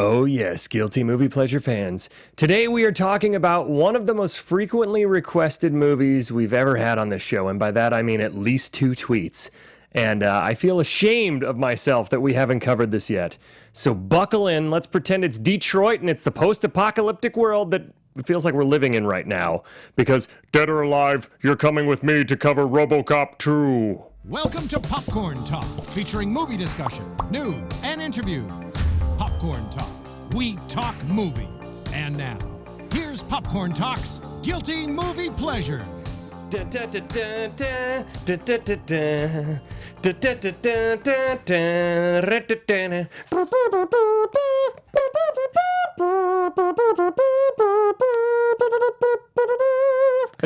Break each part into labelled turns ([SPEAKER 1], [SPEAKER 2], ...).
[SPEAKER 1] Oh yes, guilty movie pleasure fans. Today we are talking about one of the most frequently requested movies we've ever had on this show, and by that I mean at least 2 tweets. And I feel ashamed of myself that we haven't covered this yet. So buckle in, let's pretend it's Detroit and it's the post-apocalyptic world that it feels like we're living in right now. Because, dead or alive, you're coming with me to cover RoboCop 2.
[SPEAKER 2] Welcome to Popcorn Talk, featuring movie discussion, news, and interviews. Popcorn Talk. We talk movies. And now, here's Popcorn Talk's Guilty Movie Pleasures.
[SPEAKER 1] I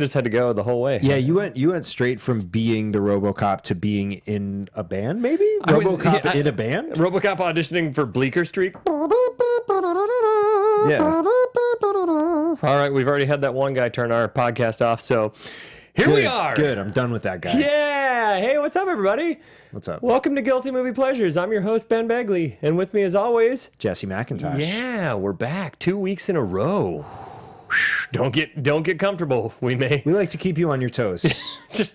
[SPEAKER 1] just had to go the whole way.
[SPEAKER 3] Yeah, you went straight from being the RoboCop to being in a band, maybe? RoboCop in a band?
[SPEAKER 1] RoboCop auditioning for Bleecker Street.
[SPEAKER 3] Yeah.
[SPEAKER 1] All right, we've already had that one guy turn our podcast off, so here we are.
[SPEAKER 3] Good, I'm done with that guy.
[SPEAKER 1] Yeah. Hey, what's up, everybody?
[SPEAKER 3] What's up?
[SPEAKER 1] Welcome to Guilty Movie Pleasures. I'm your host, Ben Begley, and with me, as always,
[SPEAKER 3] Jesse McIntosh.
[SPEAKER 1] yeah, we're back 2 weeks in a row. Don't get comfortable. We
[SPEAKER 3] like to keep you on your toes.
[SPEAKER 1] just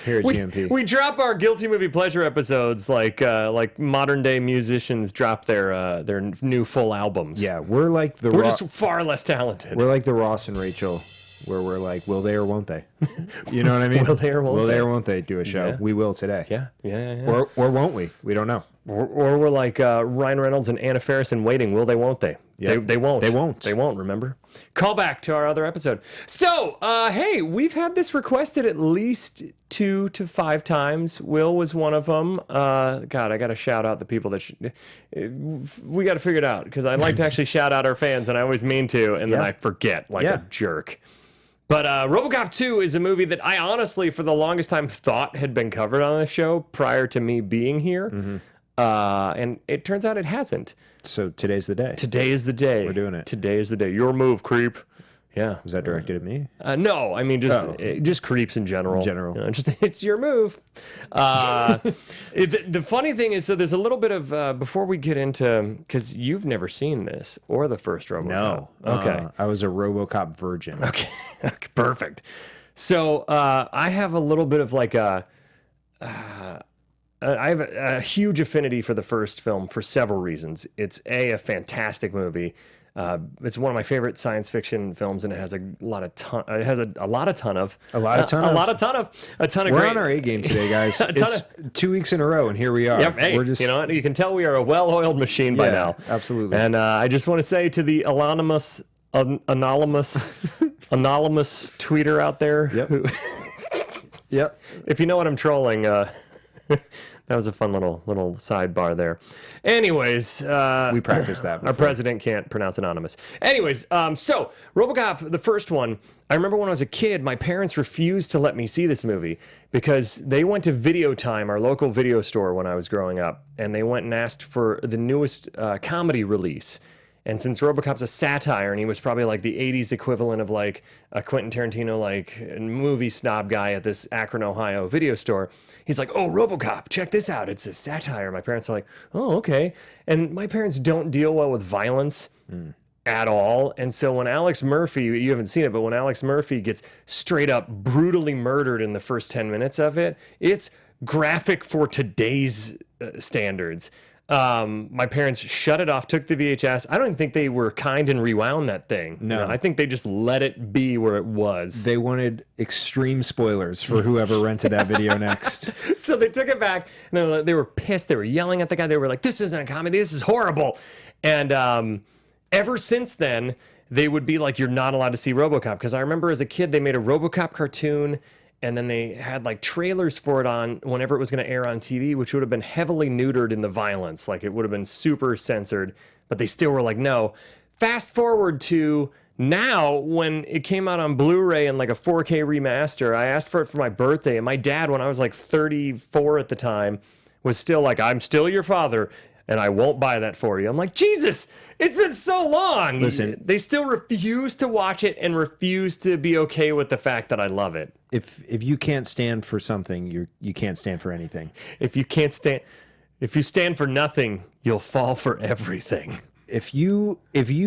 [SPEAKER 3] Here at GMP.
[SPEAKER 1] We drop our Guilty Movie Pleasure episodes like modern day musicians drop their new full albums.
[SPEAKER 3] Yeah, we're
[SPEAKER 1] just far less talented.
[SPEAKER 3] We're like the Ross and Rachel, where we're like, will they or won't they? You know what I mean?
[SPEAKER 1] Will they or won't they?
[SPEAKER 3] Do a show?
[SPEAKER 1] Yeah.
[SPEAKER 3] We will today.
[SPEAKER 1] Yeah.
[SPEAKER 3] Or won't we? We don't know.
[SPEAKER 1] Or we're like Ryan Reynolds and Anna Faris in Waiting. Will they? Won't they?
[SPEAKER 3] Yep.
[SPEAKER 1] They won't.
[SPEAKER 3] They won't.
[SPEAKER 1] They won't. Remember? Call back to our other episode. So, hey, we've had this requested at least 2 to 5 times. Will was one of them. God, I got to shout out the people that we got to figure it out, because I'd like to actually shout out our fans, and I always mean to, and then I forget like a jerk. But RoboCop 2 is a movie that I honestly, for the longest time, thought had been covered on the show prior to me being here. Mm-hmm. And it turns out it hasn't.
[SPEAKER 3] So today's the day.
[SPEAKER 1] Today is the day.
[SPEAKER 3] We're doing it.
[SPEAKER 1] Today is the day. Your move, creep. Yeah.
[SPEAKER 3] Was that directed at me?
[SPEAKER 1] No, I mean just creeps in general.
[SPEAKER 3] In general.
[SPEAKER 1] You know, just it's your move. The funny thing is, so there's a little bit of before we get into, because you've never seen this or the first RoboCop.
[SPEAKER 3] No.
[SPEAKER 1] Okay.
[SPEAKER 3] I was a RoboCop virgin.
[SPEAKER 1] Okay. Perfect. So I have a little bit of like a. I have a huge affinity for the first film for several reasons. It's a fantastic movie. It's one of my favorite science fiction films, and it has a ton of.
[SPEAKER 3] We're
[SPEAKER 1] great.
[SPEAKER 3] on our A game today, guys. It's 2 weeks in a row, and here we are.
[SPEAKER 1] Yep, hey,
[SPEAKER 3] We're just,
[SPEAKER 1] you know what? You can tell we are a well-oiled machine by now.
[SPEAKER 3] Absolutely.
[SPEAKER 1] And I just want to say to the anonymous tweeter out there.
[SPEAKER 3] Yep. Yep.
[SPEAKER 1] If you know what I'm trolling, that was a fun little sidebar there. Anyways,
[SPEAKER 3] we practiced that before.
[SPEAKER 1] Our president can't pronounce anonymous. Anyways, so RoboCop, the first one, I remember when I was a kid, my parents refused to let me see this movie because they went to Video Time, our local video store, when I was growing up, and they went and asked for the newest comedy release. And since RoboCop's a satire, and he was probably like the 80s equivalent of like a Quentin Tarantino like movie snob guy at this Akron, Ohio video store, he's like, oh, RoboCop, check this out. It's a satire. My parents are like, oh, okay. And my parents don't deal well with violence at all. And so when Alex Murphy, you haven't seen it, but when Alex Murphy gets straight up brutally murdered in the first 10 minutes of it, it's graphic for today's standards. My parents shut it off, took the VHS. I don't even think they were kind and rewound that thing.
[SPEAKER 3] No.
[SPEAKER 1] I think they just let it be where it was.
[SPEAKER 3] They wanted extreme spoilers for whoever rented that video next.
[SPEAKER 1] So they took it back. And they were pissed. They were yelling at the guy. They were like, this isn't a comedy. This is horrible. And ever since then, they would be like, you're not allowed to see RoboCop. Because I remember as a kid, they made a RoboCop cartoon, and then they had like trailers for it on whenever it was going to air on TV, which would have been heavily neutered in the violence. Like it would have been super censored, but they still were like, no. Fast forward to now, when it came out on Blu-ray and like a 4K remaster, I asked for it for my birthday, and my dad, when I was like 34 at the time, was still like, I'm still your father, and I won't buy that for you. I'm like, Jesus, it's been so long.
[SPEAKER 3] Listen,
[SPEAKER 1] they still refuse to watch it and refuse to be okay with the fact that I love it.
[SPEAKER 3] If you can't stand for something, you can't stand for anything.
[SPEAKER 1] If you stand for nothing, you'll fall for everything.
[SPEAKER 3] if you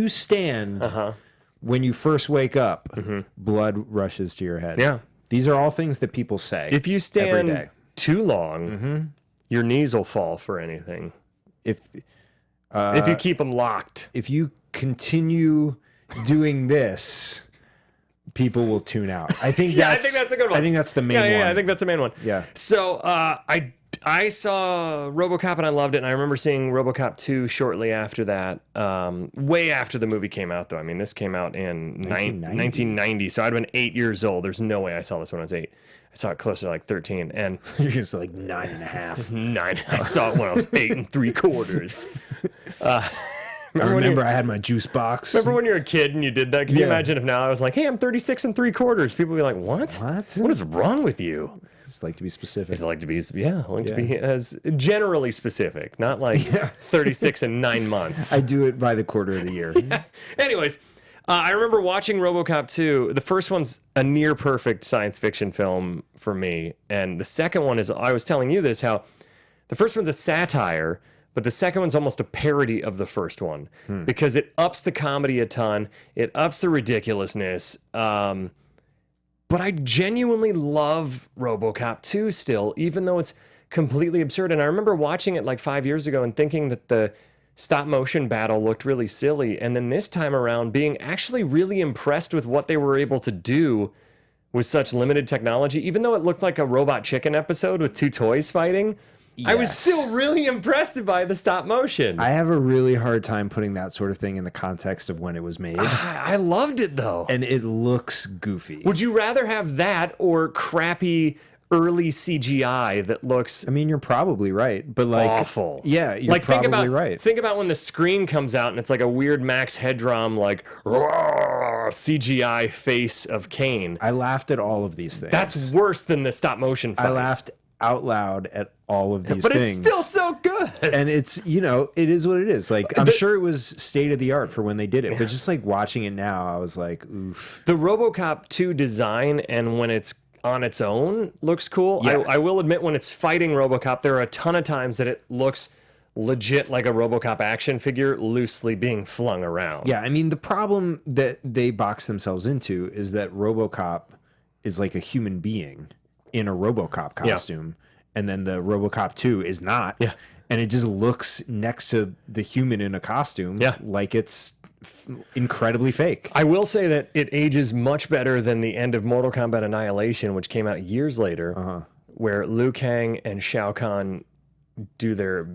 [SPEAKER 3] stand when you first wake up, blood rushes to your head.
[SPEAKER 1] Yeah.
[SPEAKER 3] These are all things that people say.
[SPEAKER 1] If you
[SPEAKER 3] every
[SPEAKER 1] stand
[SPEAKER 3] day.
[SPEAKER 1] too long, your knees will fall for anything.
[SPEAKER 3] If
[SPEAKER 1] you keep them locked.
[SPEAKER 3] if you continue doing this, people will tune out. I think
[SPEAKER 1] Yeah, I think that's a good one.
[SPEAKER 3] I think that's the main
[SPEAKER 1] Yeah,
[SPEAKER 3] one.
[SPEAKER 1] I think that's the main one.
[SPEAKER 3] Yeah.
[SPEAKER 1] So I saw RoboCop and I loved it, and I remember seeing RoboCop 2 shortly after that, way after the movie came out, though. I mean, this came out in 1990, so I'd been 8 years old. There's no way I saw this when I was 8. I saw it closer to like 13, and
[SPEAKER 3] You're just like 9.5.
[SPEAKER 1] 9. I saw it when I was 8 3/4.
[SPEAKER 3] I remember I had my juice box.
[SPEAKER 1] Remember when you were a kid and you did that? Can you imagine if now I was like, hey, I'm 36 3/4? People would be like, what? What is wrong with you?
[SPEAKER 3] Just like to be specific.
[SPEAKER 1] I like to be, to be as generally specific, not like 36 and 9 months.
[SPEAKER 3] I do it by the quarter of the year.
[SPEAKER 1] Anyways, I remember watching RoboCop 2. The first one's a near perfect science fiction film for me, and the second one is, I was telling you this, how the first one's a satire, but the second one's almost a parody of the first one because it ups the comedy a ton, it ups the ridiculousness. But I genuinely love RoboCop 2 still, even though it's completely absurd. And I remember watching it like 5 years ago and thinking that the stop motion battle looked really silly. And then this time around being actually really impressed with what they were able to do with such limited technology. Even though it looked like a Robot Chicken episode with two toys fighting, I was still really impressed by the stop motion.
[SPEAKER 3] I have a really hard time putting that sort of thing in the context of when it was made.
[SPEAKER 1] I loved it though.
[SPEAKER 3] And it looks goofy.
[SPEAKER 1] Would you rather have that or crappy early CGI that looks
[SPEAKER 3] I mean, you're probably right, but like
[SPEAKER 1] awful?
[SPEAKER 3] Yeah, you're
[SPEAKER 1] like
[SPEAKER 3] probably right.
[SPEAKER 1] Think about when the screen comes out and it's like a weird Max Headroom like CGI face of Cain.
[SPEAKER 3] I laughed at all of these things.
[SPEAKER 1] That's worse than the stop motion fight.
[SPEAKER 3] I laughed out loud at all of these
[SPEAKER 1] but
[SPEAKER 3] things.
[SPEAKER 1] It's still so good.
[SPEAKER 3] And it's, it is what it is. Like, I'm sure it was state of the art for when they did it, but just like watching it now, I was like, oof.
[SPEAKER 1] The RoboCop 2 design and when it's on its own looks cool.
[SPEAKER 3] Yeah.
[SPEAKER 1] I will admit when it's fighting RoboCop, there are a ton of times that it looks legit like a RoboCop action figure loosely being flung around.
[SPEAKER 3] Yeah, I mean, the problem that they box themselves into is that RoboCop is like a human being in a RoboCop costume, and then the RoboCop 2 is not.
[SPEAKER 1] Yeah.
[SPEAKER 3] And it just looks next to the human in a costume like it's incredibly fake.
[SPEAKER 1] I will say that it ages much better than the end of Mortal Kombat Annihilation, which came out years later, where Liu Kang and Shao Kahn do their,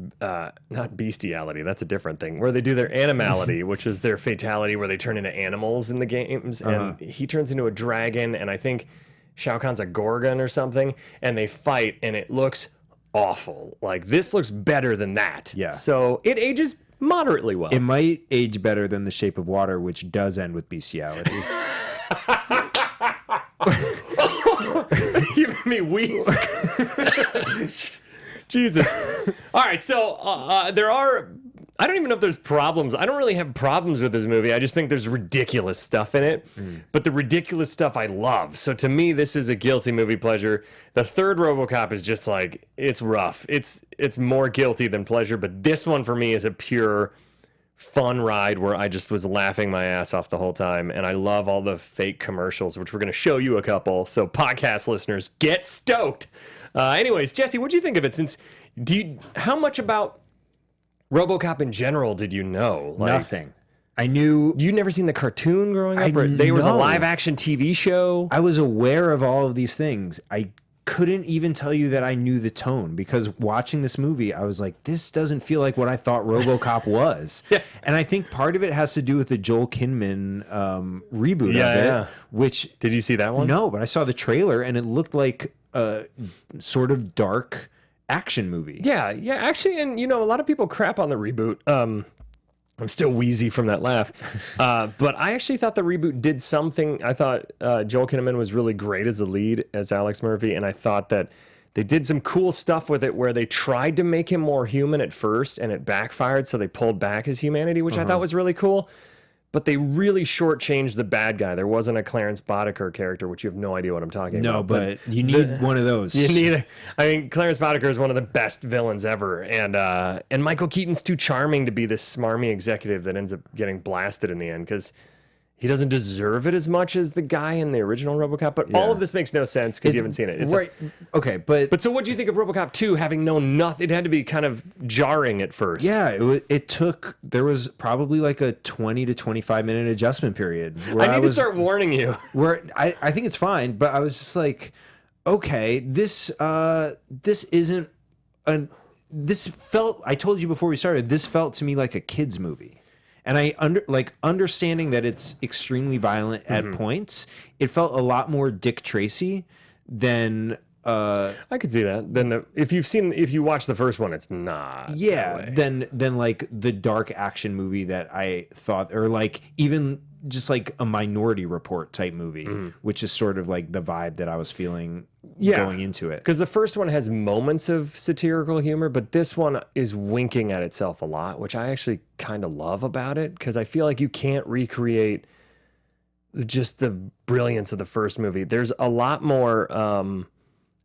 [SPEAKER 1] not bestiality, that's a different thing, where they do their animality, which is their fatality where they turn into animals in the games, and he turns into a dragon, and I think Shao Kahn's a Gorgon or something, and they fight, and it looks awful. Like, this looks better than that.
[SPEAKER 3] Yeah.
[SPEAKER 1] So it ages moderately well.
[SPEAKER 3] It might age better than The Shape of Water, which does end with bestiality.
[SPEAKER 1] You made me weak. Jesus. All right, so there are... I don't even know if there's problems. I don't really have problems with this movie. I just think there's ridiculous stuff in it. But the ridiculous stuff I love. So to me, this is a guilty movie pleasure. The third RoboCop is just like, it's rough. It's more guilty than pleasure. But this one for me is a pure fun ride where I just was laughing my ass off the whole time. And I love all the fake commercials, which we're going to show you a couple. So podcast listeners, get stoked. Anyways, Jesse, what'd you think of it? How much about RoboCop in general did you know? Like,
[SPEAKER 3] Nothing. I knew...
[SPEAKER 1] You'd never seen the cartoon growing up? There was a live-action TV show?
[SPEAKER 3] I was aware of all of these things. I couldn't even tell you that I knew the tone, because watching this movie, I was like, this doesn't feel like what I thought RoboCop was.
[SPEAKER 1] Yeah.
[SPEAKER 3] And I think part of it has to do with the Joel Kinnaman reboot of it, which...
[SPEAKER 1] Did you see that one?
[SPEAKER 3] No, but I saw the trailer, and it looked like a sort of dark action movie.
[SPEAKER 1] Yeah, actually, and a lot of people crap on the reboot. I'm still wheezy from that laugh. But I actually thought the reboot did something. I thought Joel Kinnaman was really great as the lead, as Alex Murphy, and I thought that they did some cool stuff with it where they tried to make him more human at first, and it backfired, so they pulled back his humanity, which I thought was really cool. but they really shortchanged the bad guy. There wasn't a Clarence Boddicker character, which you have no idea what I'm talking about.
[SPEAKER 3] No, but you need one of those.
[SPEAKER 1] You need Clarence Boddicker is one of the best villains ever, and Michael Keaton's too charming to be this smarmy executive that ends up getting blasted in the end because he doesn't deserve it as much as the guy in the original RoboCop. But all of this makes no sense because you haven't seen it. It's
[SPEAKER 3] right. Okay, but
[SPEAKER 1] so what do you think of RoboCop 2, having known nothing? It had to be kind of jarring at first.
[SPEAKER 3] yeah, there was probably like a 20 to 25 minute adjustment period. Where
[SPEAKER 1] I need to start warning you.
[SPEAKER 3] Where I think it's fine, but I was just like, okay, this isn't this felt, I told you before we started, this felt to me like a kid's movie. And understanding that it's extremely violent at points, it felt a lot more Dick Tracy than
[SPEAKER 1] I could see that. Then if you watch the first one, it's not.
[SPEAKER 3] Yeah, than like the dark action movie that I thought, or like even just like a Minority Report type movie, which is sort of like the vibe that I was feeling going into it.
[SPEAKER 1] Because the first one has moments of satirical humor, but this one is winking at itself a lot, which I actually kind of love about it, because I feel like you can't recreate just the brilliance of the first movie. There's a lot more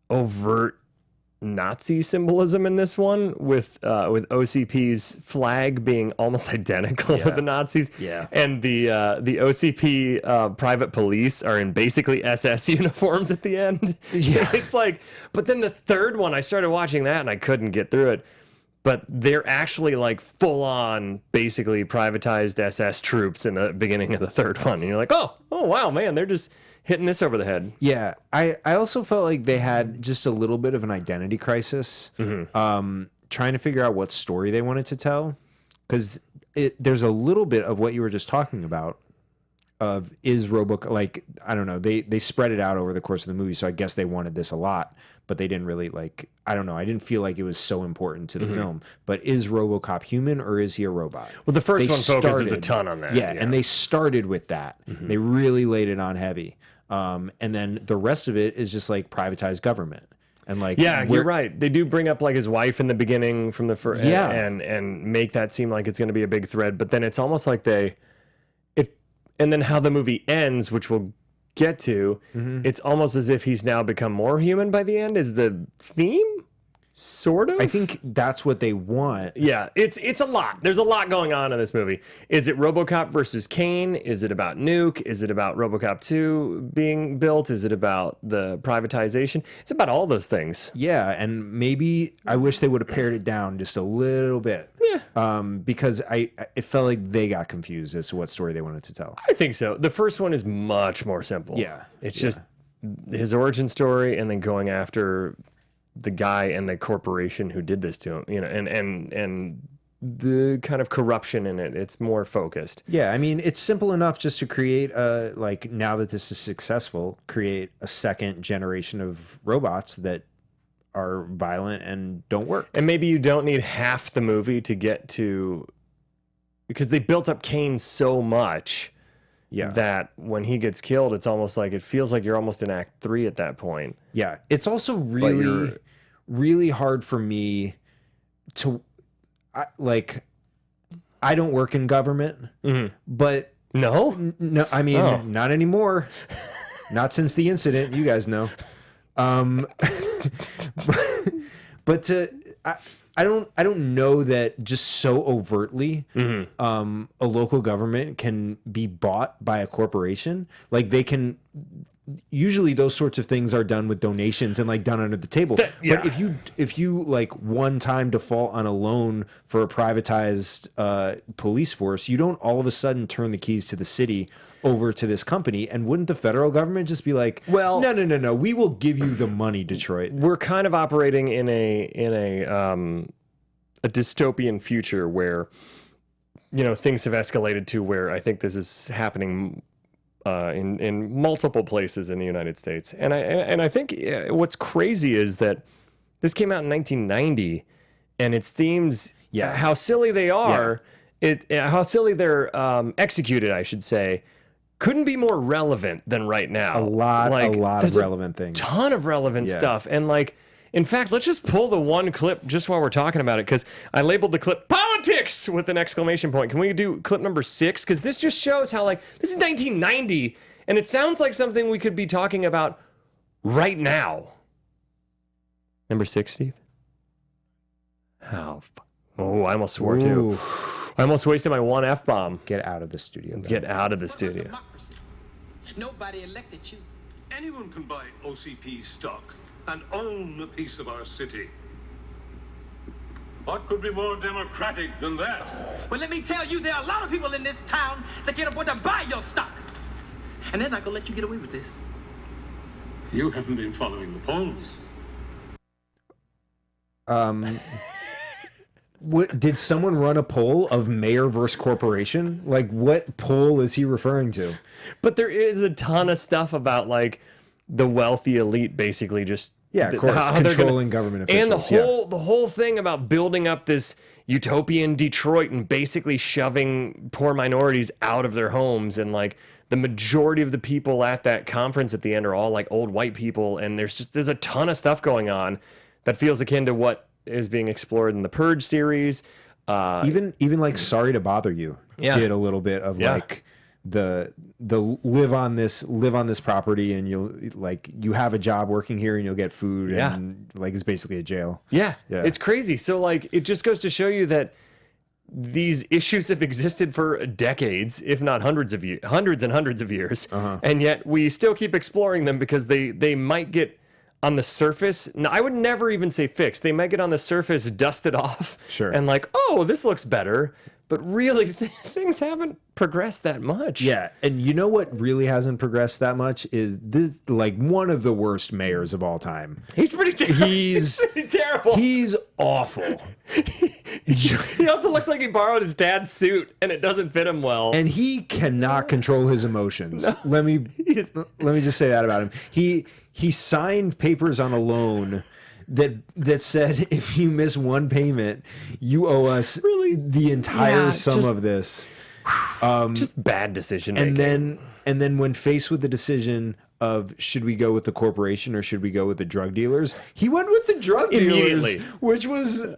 [SPEAKER 1] overt Nazi symbolism in this one, with OCP's flag being almost identical to the Nazis.
[SPEAKER 3] Yeah.
[SPEAKER 1] And the OCP private police are in basically SS uniforms at the end.
[SPEAKER 3] Yeah.
[SPEAKER 1] It's like, but then the third one, I started watching that and I couldn't get through it. But they're actually like full on, basically privatized SS troops in the beginning of the third one. And you're like, oh wow, man, they're just hitting this over the head.
[SPEAKER 3] Yeah, I also felt like they had just a little bit of an identity crisis, trying to figure out what story they wanted to tell, because there's a little bit of what you were just talking about. Is RoboCop, like, I don't know, they spread it out over the course of the movie, so I guess they wanted this a lot, but they didn't really, like, I don't know, I didn't feel like it was so important to the film. But is RoboCop human or is he a robot?
[SPEAKER 1] Well, the first one focuses a ton on that.
[SPEAKER 3] Yeah, and they started with that. They really laid it on heavy. And then the rest of it is just like privatized government. And like,
[SPEAKER 1] you're right. They do bring up like his wife in the beginning from the first, and make that seem like it's going to be a big thread. But then it's almost like and then how the movie ends, which we'll get to, it's almost as if he's now become more human by the end. Is the theme? Sort of.
[SPEAKER 3] I think that's what they want.
[SPEAKER 1] Yeah, it's a lot. There's a lot going on in this movie. Is it RoboCop versus Cain? Is it about Nuke? Is it about RoboCop 2 being built? Is it about the privatization? It's about all those things.
[SPEAKER 3] Yeah, and maybe I wish they would have pared it down just a little bit. Yeah. Because it felt like they got confused as to what story they wanted to tell.
[SPEAKER 1] I think so. The first one is much more simple.
[SPEAKER 3] Yeah.
[SPEAKER 1] It's just his origin story and then going after the guy and the corporation who did this to him, you know, and the kind of corruption in it. It's more focused.
[SPEAKER 3] Yeah, I mean, it's simple enough just to create like, now that this is successful, create a second generation of robots that are violent and don't work.
[SPEAKER 1] And maybe you don't need half the movie to get to, because they built up Cain so much that when he gets killed, it's almost like, it feels like you're almost in Act 3 at that point.
[SPEAKER 3] Yeah, it's also really hard for me to, I don't work in government, but
[SPEAKER 1] no,
[SPEAKER 3] I mean, not anymore. Not since the incident, you guys know. But I don't know that just so overtly a local government can be bought by a corporation. Like, they can, usually those sorts of things are done with donations and like done under the table. But if you like one time default on a loan for a privatized police force, you don't all of a sudden turn the keys to the city over to this company. And wouldn't the federal government just be like, well, no, we will give you the money, Detroit?
[SPEAKER 1] We're kind of operating in a dystopian future where, you know, things have escalated to where I think this is happening in multiple places in the United States. And I think what's crazy is that this came out in 1990, and its themes, how silly they are, how silly they're executed, I should say, couldn't be more relevant than right now.
[SPEAKER 3] A lot of relevant things.
[SPEAKER 1] Ton of relevant stuff. And like, in fact, let's just pull the one clip just while we're talking about it, because I labeled the clip politics. politics with an exclamation point. Can we do clip number 6? Because this just shows how, like, this is 1990, and it sounds like something we could be talking about right now. Number 6, Steve? Oh, I almost swore too. I almost wasted my one F-bomb.
[SPEAKER 3] Get out of the studio.
[SPEAKER 1] Get out of the studio.
[SPEAKER 4] Democracy. Nobody elected you.
[SPEAKER 5] Anyone can buy OCP stock and own a piece of our city. What could be more democratic than that?
[SPEAKER 4] Well, let me tell you, there are a lot of people in this town that can afford to buy your stock. And they're not going to let you get away with this.
[SPEAKER 5] You haven't been following the polls.
[SPEAKER 3] What, did someone run a poll of mayor versus corporation? Like, what poll is he referring to?
[SPEAKER 1] But there is a ton of stuff about, like, the wealthy elite basically just...
[SPEAKER 3] Yeah, of course,
[SPEAKER 1] how they're
[SPEAKER 3] controlling government officials.
[SPEAKER 1] And the whole thing about building up this utopian Detroit and basically shoving poor minorities out of their homes, and like the majority of the people at that conference at the end are all like old white people, and there's a ton of stuff going on that feels akin to what is being explored in the Purge series.
[SPEAKER 3] Even like Sorry to Bother You did a little bit of like the live on this property, and you have a job working here and you'll get food, and like it's basically a jail.
[SPEAKER 1] Yeah, it's crazy. So like it just goes to show you that these issues have existed for decades, if not hundreds and hundreds of years, and yet we still keep exploring them because they might get on the surface. No, I would never even say fixed. They might get on the surface, dusted off, and like, oh, this looks better. But really, things haven't progressed that much.
[SPEAKER 3] Yeah, and you know what really hasn't progressed that much is this, like, one of the worst mayors of all time.
[SPEAKER 1] He's pretty terrible. He's pretty terrible.
[SPEAKER 3] He's awful.
[SPEAKER 1] He also looks like he borrowed his dad's suit, and it doesn't fit him well.
[SPEAKER 3] And he cannot control his emotions. No. Let me just say that about him. He signed papers on a loan that said if you miss one payment, you owe us the entire sum of this.
[SPEAKER 1] Just bad decision making.
[SPEAKER 3] And then when faced with the decision of should we go with the corporation or should we go with the drug dealers, he went with the drug dealers, which was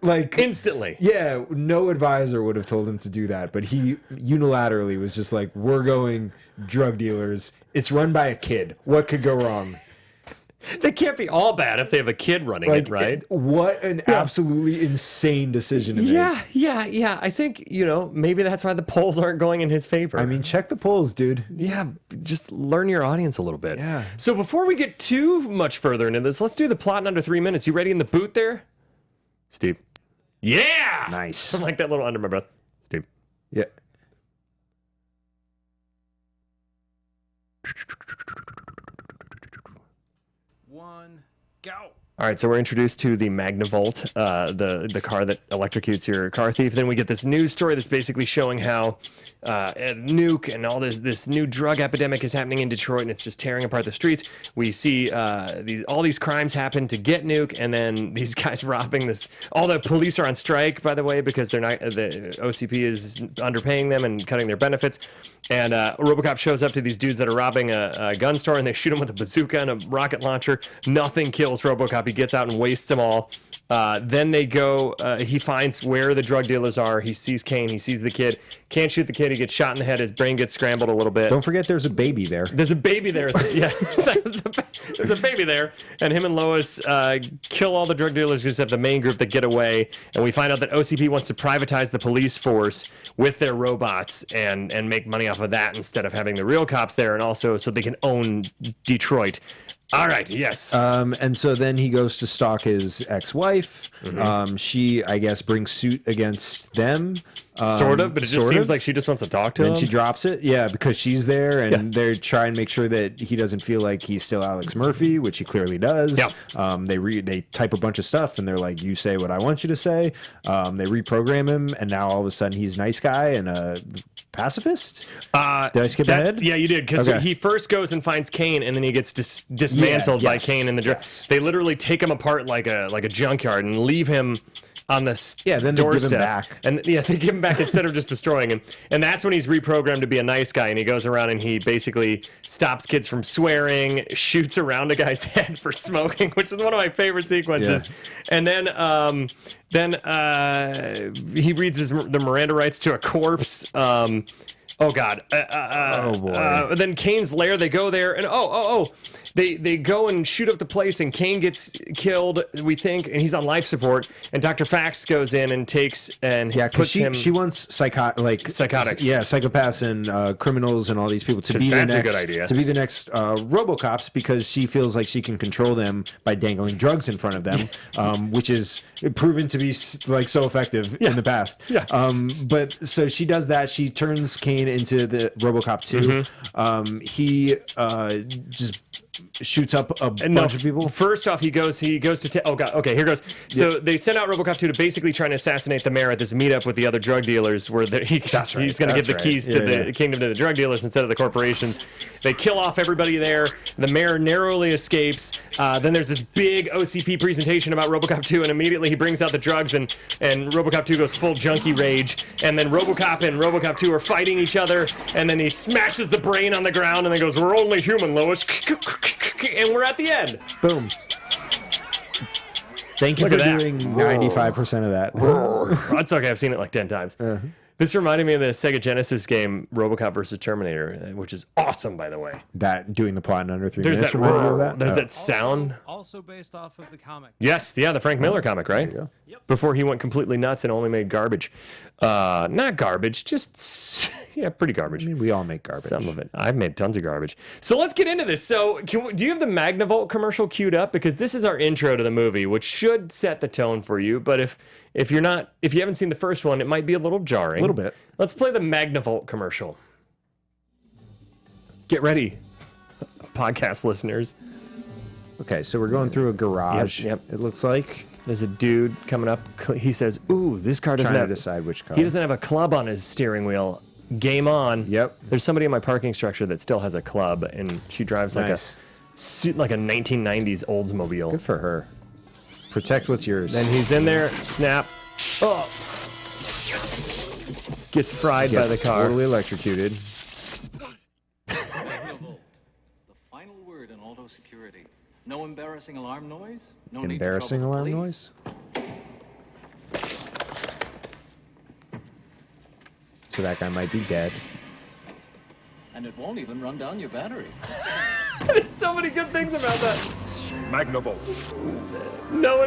[SPEAKER 3] like
[SPEAKER 1] instantly.
[SPEAKER 3] Yeah, no advisor would have told him to do that, but he unilaterally was just like, we're going drug dealers. It's run by a kid. What could go wrong?
[SPEAKER 1] They can't be all bad if they have a kid running it, right?
[SPEAKER 3] What an absolutely insane decision to make.
[SPEAKER 1] Yeah. I think, maybe that's why the polls aren't going in his favor.
[SPEAKER 3] I mean, check the polls, dude.
[SPEAKER 1] Yeah, just learn your audience a little bit.
[SPEAKER 3] Yeah.
[SPEAKER 1] So before we get too much further into this, let's do the plot in under 3 minutes. You ready in the booth there? Steve. Yeah!
[SPEAKER 3] Nice.
[SPEAKER 1] Something like that little under my breath. Steve.
[SPEAKER 3] Yeah.
[SPEAKER 6] One, go.
[SPEAKER 1] All right, so we're introduced to the Magnavolt, the car that electrocutes your car thief. Then we get this news story that's basically showing how Nuke and all this new drug epidemic is happening in Detroit, and it's just tearing apart the streets. We see all these crimes happen to get Nuke, and then these guys robbing this. All the police are on strike, by the way, because they're not. The OCP is underpaying them and cutting their benefits. And Robocop shows up to these dudes that are robbing a gun store, and they shoot him with a bazooka and a rocket launcher. Nothing kills Robocop. He gets out and wastes them all. Then they go, he finds where the drug dealers are. He sees Cain. He sees the kid. Can't shoot the kid. He gets shot in the head. His brain gets scrambled a little bit.
[SPEAKER 3] Don't forget there's a baby there.
[SPEAKER 1] There's a baby there. Yeah, there's a baby there. And him and Lois kill all the drug dealers except the main group that get away. And we find out that OCP wants to privatize the police force with their robots and make money off of that instead of having the real cops there, and also so they can own Detroit. All right, yes.
[SPEAKER 3] And so then he goes to stalk his ex-wife. She, I guess, brings suit against them.
[SPEAKER 1] Sort of, but it just seems like she just wants to talk to him.
[SPEAKER 3] And she drops it, because she's there, and they're trying to make sure that he doesn't feel like he's still Alex Murphy, which he clearly does. They type a bunch of stuff, and they're like, you say what I want you to say. They reprogram him, and now all of a sudden he's a nice guy and a pacifist? Did I skip ahead?
[SPEAKER 1] Yeah, you did, because he first goes and finds Cain, and then he gets dismantled by Cain in the drug. They literally take him apart like a junkyard and leave him on the
[SPEAKER 3] Yeah, then they give him
[SPEAKER 1] doorstep.
[SPEAKER 3] back.
[SPEAKER 1] And yeah, they give him back instead of just destroying him. And that's when he's reprogrammed to be a nice guy, and he goes around and he basically stops kids from swearing, shoots around a guy's head for smoking, which is one of my favorite sequences.
[SPEAKER 3] Yeah.
[SPEAKER 1] And then he reads the Miranda rights to a corpse. Oh God!
[SPEAKER 3] Oh boy!
[SPEAKER 1] Then Kane's lair. They go there, and they go and shoot up the place, and Cain gets killed. We think, and he's on life support. And Dr. Faxx goes in and takes and
[SPEAKER 3] because
[SPEAKER 1] puts him.
[SPEAKER 3] she wants
[SPEAKER 1] Psychotics.
[SPEAKER 3] Yeah, psychopaths and criminals and all these people to be
[SPEAKER 1] that's
[SPEAKER 3] the
[SPEAKER 1] a
[SPEAKER 3] next
[SPEAKER 1] good idea.
[SPEAKER 3] to be the next RoboCops, because she feels like she can control them by dangling drugs in front of them, which is proven to be like so effective in the past.
[SPEAKER 1] Yeah.
[SPEAKER 3] But so she does that. She turns Cain into the RoboCop 2. He just shoots up a bunch of people.
[SPEAKER 1] First off, he goes to oh god, okay, here goes. So they sent out RoboCop 2 to basically try and assassinate the mayor at this meetup with the other drug dealers, where he's going to give the keys to the kingdom to the drug dealers instead of the corporations. They kill off everybody there. The mayor narrowly escapes. Then there's this big OCP presentation about RoboCop 2, and immediately he brings out the drugs, and RoboCop 2 goes full junkie rage. And then RoboCop and RoboCop 2 are fighting each other, and then he smashes the brain on the ground, and then goes, "We're only human, Lois." And we're at the end.
[SPEAKER 3] Boom. Thank you
[SPEAKER 1] Look
[SPEAKER 3] for
[SPEAKER 1] at that.
[SPEAKER 3] doing 95% of that.
[SPEAKER 1] That's okay. I've seen it like 10 times. This reminded me of the Sega Genesis game RoboCop vs. Terminator, which is awesome, by the way.
[SPEAKER 3] That doing the plot in under 3
[SPEAKER 1] There's
[SPEAKER 3] minutes.
[SPEAKER 1] that
[SPEAKER 3] reminded you of that?
[SPEAKER 1] there's
[SPEAKER 3] Oh.
[SPEAKER 1] that sound.
[SPEAKER 6] Also based off of the comic.
[SPEAKER 1] Yes, yeah, the Frank Miller comic, right? Before he went completely nuts and only made garbage. Not garbage, just pretty garbage.
[SPEAKER 3] I mean, we all make garbage.
[SPEAKER 1] Some of it. I've made tons of garbage. So let's get into this. So do you have the Magnavolt commercial queued up? Because this is our intro to the movie, which should set the tone for you. But if you haven't seen the first one, it might be a little jarring.
[SPEAKER 3] A little bit.
[SPEAKER 1] Let's play the Magnavolt commercial. Get ready, podcast listeners.
[SPEAKER 3] Okay, so we're going through a garage.
[SPEAKER 1] Yep.
[SPEAKER 3] It looks like
[SPEAKER 1] There's a dude coming up. He says, "Ooh, this car doesn't
[SPEAKER 3] trying
[SPEAKER 1] have."
[SPEAKER 3] to decide which car.
[SPEAKER 1] He doesn't have a club on his steering wheel. Game on.
[SPEAKER 3] Yep.
[SPEAKER 1] There's somebody in my parking structure that still has a club, and she drives like
[SPEAKER 3] Nice.
[SPEAKER 1] like a 1990s Oldsmobile.
[SPEAKER 3] Good for her. Protect what's yours.
[SPEAKER 1] Then he's in there. Snap. Oh. Gets fried by the car.
[SPEAKER 3] Totally electrocuted.
[SPEAKER 7] The final word in auto security. No embarrassing alarm noise. No need to
[SPEAKER 3] Embarrassing
[SPEAKER 7] trouble the
[SPEAKER 3] alarm
[SPEAKER 7] police.
[SPEAKER 3] noise. So that guy might be dead.
[SPEAKER 7] And it won't even run down your battery.
[SPEAKER 1] There's so many good things about that.
[SPEAKER 5] Magnavolt.
[SPEAKER 1] No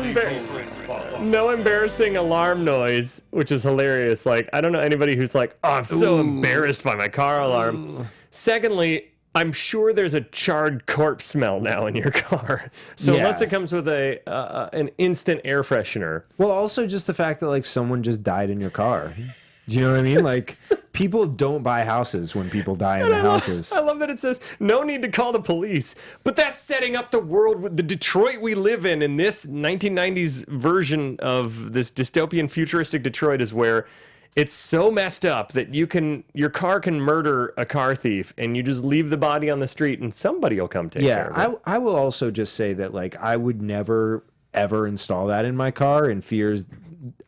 [SPEAKER 1] embarrassing alarm noise, which is hilarious. Like, I don't know anybody who's like, "Oh, I'm so embarrassed by my car alarm." Secondly, I'm sure there's a charred corpse smell now in your car. So
[SPEAKER 3] Yeah.
[SPEAKER 1] unless it comes with an instant air freshener.
[SPEAKER 3] Well, also just the fact that like someone just died in your car. Do you know what I mean? Like, people don't buy houses when people die in the houses.
[SPEAKER 1] I love that it says no need to call the police, but that's setting up the world with the Detroit we live in this 1990s version of this dystopian futuristic Detroit is where it's so messed up that your car can murder a car thief and you just leave the body on the street and somebody will come take care of it.
[SPEAKER 3] I will also just say that like I would never ever install that in my car in fears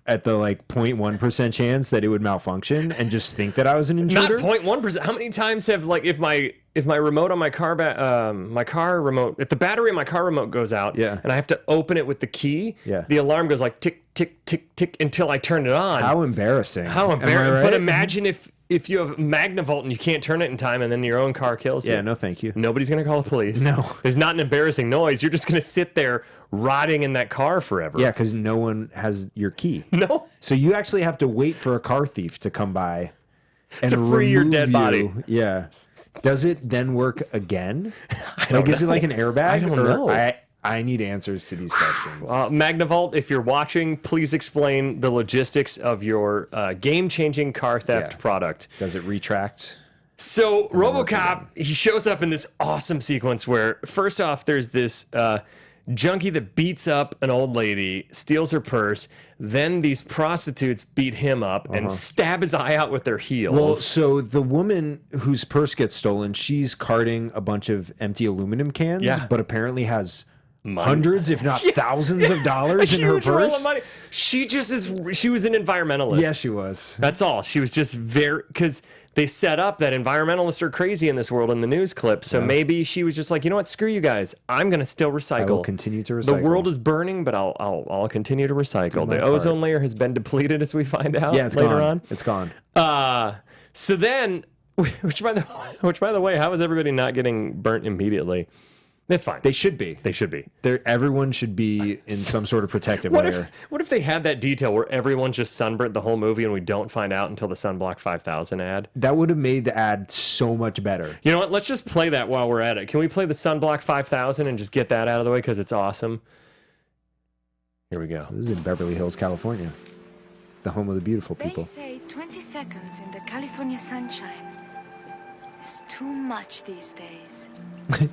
[SPEAKER 3] at the like 0.1% chance that it would malfunction and just think that I was an intruder.
[SPEAKER 1] Not 0.1%. How many times have like if my remote on my car my car remote, if the battery in my car remote goes out,
[SPEAKER 3] Yeah.
[SPEAKER 1] and I have to open it with the key,
[SPEAKER 3] Yeah.
[SPEAKER 1] the alarm goes like tick tick tick tick until I turn it on.
[SPEAKER 3] How embarrassing.
[SPEAKER 1] How
[SPEAKER 3] Am I
[SPEAKER 1] embarrassing!
[SPEAKER 3] right?
[SPEAKER 1] But imagine if you have Magnavolt and you can't turn it in time, and then your own car kills you.
[SPEAKER 3] Yeah, no thank you.
[SPEAKER 1] Nobody's gonna call the police.
[SPEAKER 3] No.
[SPEAKER 1] There's not an embarrassing noise. You're just gonna sit there rotting in that car forever.
[SPEAKER 3] Yeah, because no one has your key.
[SPEAKER 1] No.
[SPEAKER 3] So you actually have to wait for a car thief to come by and
[SPEAKER 1] To free your
[SPEAKER 3] remove
[SPEAKER 1] dead
[SPEAKER 3] you.
[SPEAKER 1] body.
[SPEAKER 3] Yeah. Does it then work again?
[SPEAKER 1] don't
[SPEAKER 3] Is it
[SPEAKER 1] know.
[SPEAKER 3] like an airbag?
[SPEAKER 1] I don't
[SPEAKER 3] Or
[SPEAKER 1] know.
[SPEAKER 3] I need answers to these questions.
[SPEAKER 1] Magnavolt, if you're watching, please explain the logistics of your game-changing car theft
[SPEAKER 3] Yeah.
[SPEAKER 1] product.
[SPEAKER 3] Does it retract?
[SPEAKER 1] So RoboCop, he shows up in this awesome sequence where, first off, there's this junkie that beats up an old lady, steals her purse. Then these prostitutes beat him up and stab his eye out with their heels.
[SPEAKER 3] Well, so the woman whose purse gets stolen, she's carting a bunch of empty aluminum cans,
[SPEAKER 1] Yeah.
[SPEAKER 3] but apparently has hundreds, if not thousands of dollars in her
[SPEAKER 1] huge roll of
[SPEAKER 3] purse.
[SPEAKER 1] money. She was an environmentalist.
[SPEAKER 3] Yeah, she was.
[SPEAKER 1] That's all. She was just because they set up that environmentalists are crazy in this world in the news clip. So maybe she was just like, you know what? Screw you guys. I'm going to still recycle.
[SPEAKER 3] I will continue to recycle.
[SPEAKER 1] The world is burning, but I'll continue to recycle. The ozone layer has been depleted, as we find out
[SPEAKER 3] Yeah, it's
[SPEAKER 1] later
[SPEAKER 3] gone.
[SPEAKER 1] on.
[SPEAKER 3] It's gone.
[SPEAKER 1] So then, which by the way, how is everybody not getting burnt immediately? That's fine.
[SPEAKER 3] They should be.
[SPEAKER 1] They should be.
[SPEAKER 3] Everyone should be in some sort of protective
[SPEAKER 1] What
[SPEAKER 3] layer.
[SPEAKER 1] what if they had that detail where everyone's just sunburnt the whole movie and we don't find out until the Sunblock 5000 ad?
[SPEAKER 3] That would have made the ad so much better.
[SPEAKER 1] You know what? Let's just play that while we're at it. Can we play the Sunblock 5000 and just get that out of the way because it's awesome? Here we go.
[SPEAKER 3] This is in Beverly Hills, California, the home of the beautiful people.
[SPEAKER 8] They say 20 seconds in the California sunshine is too much these days.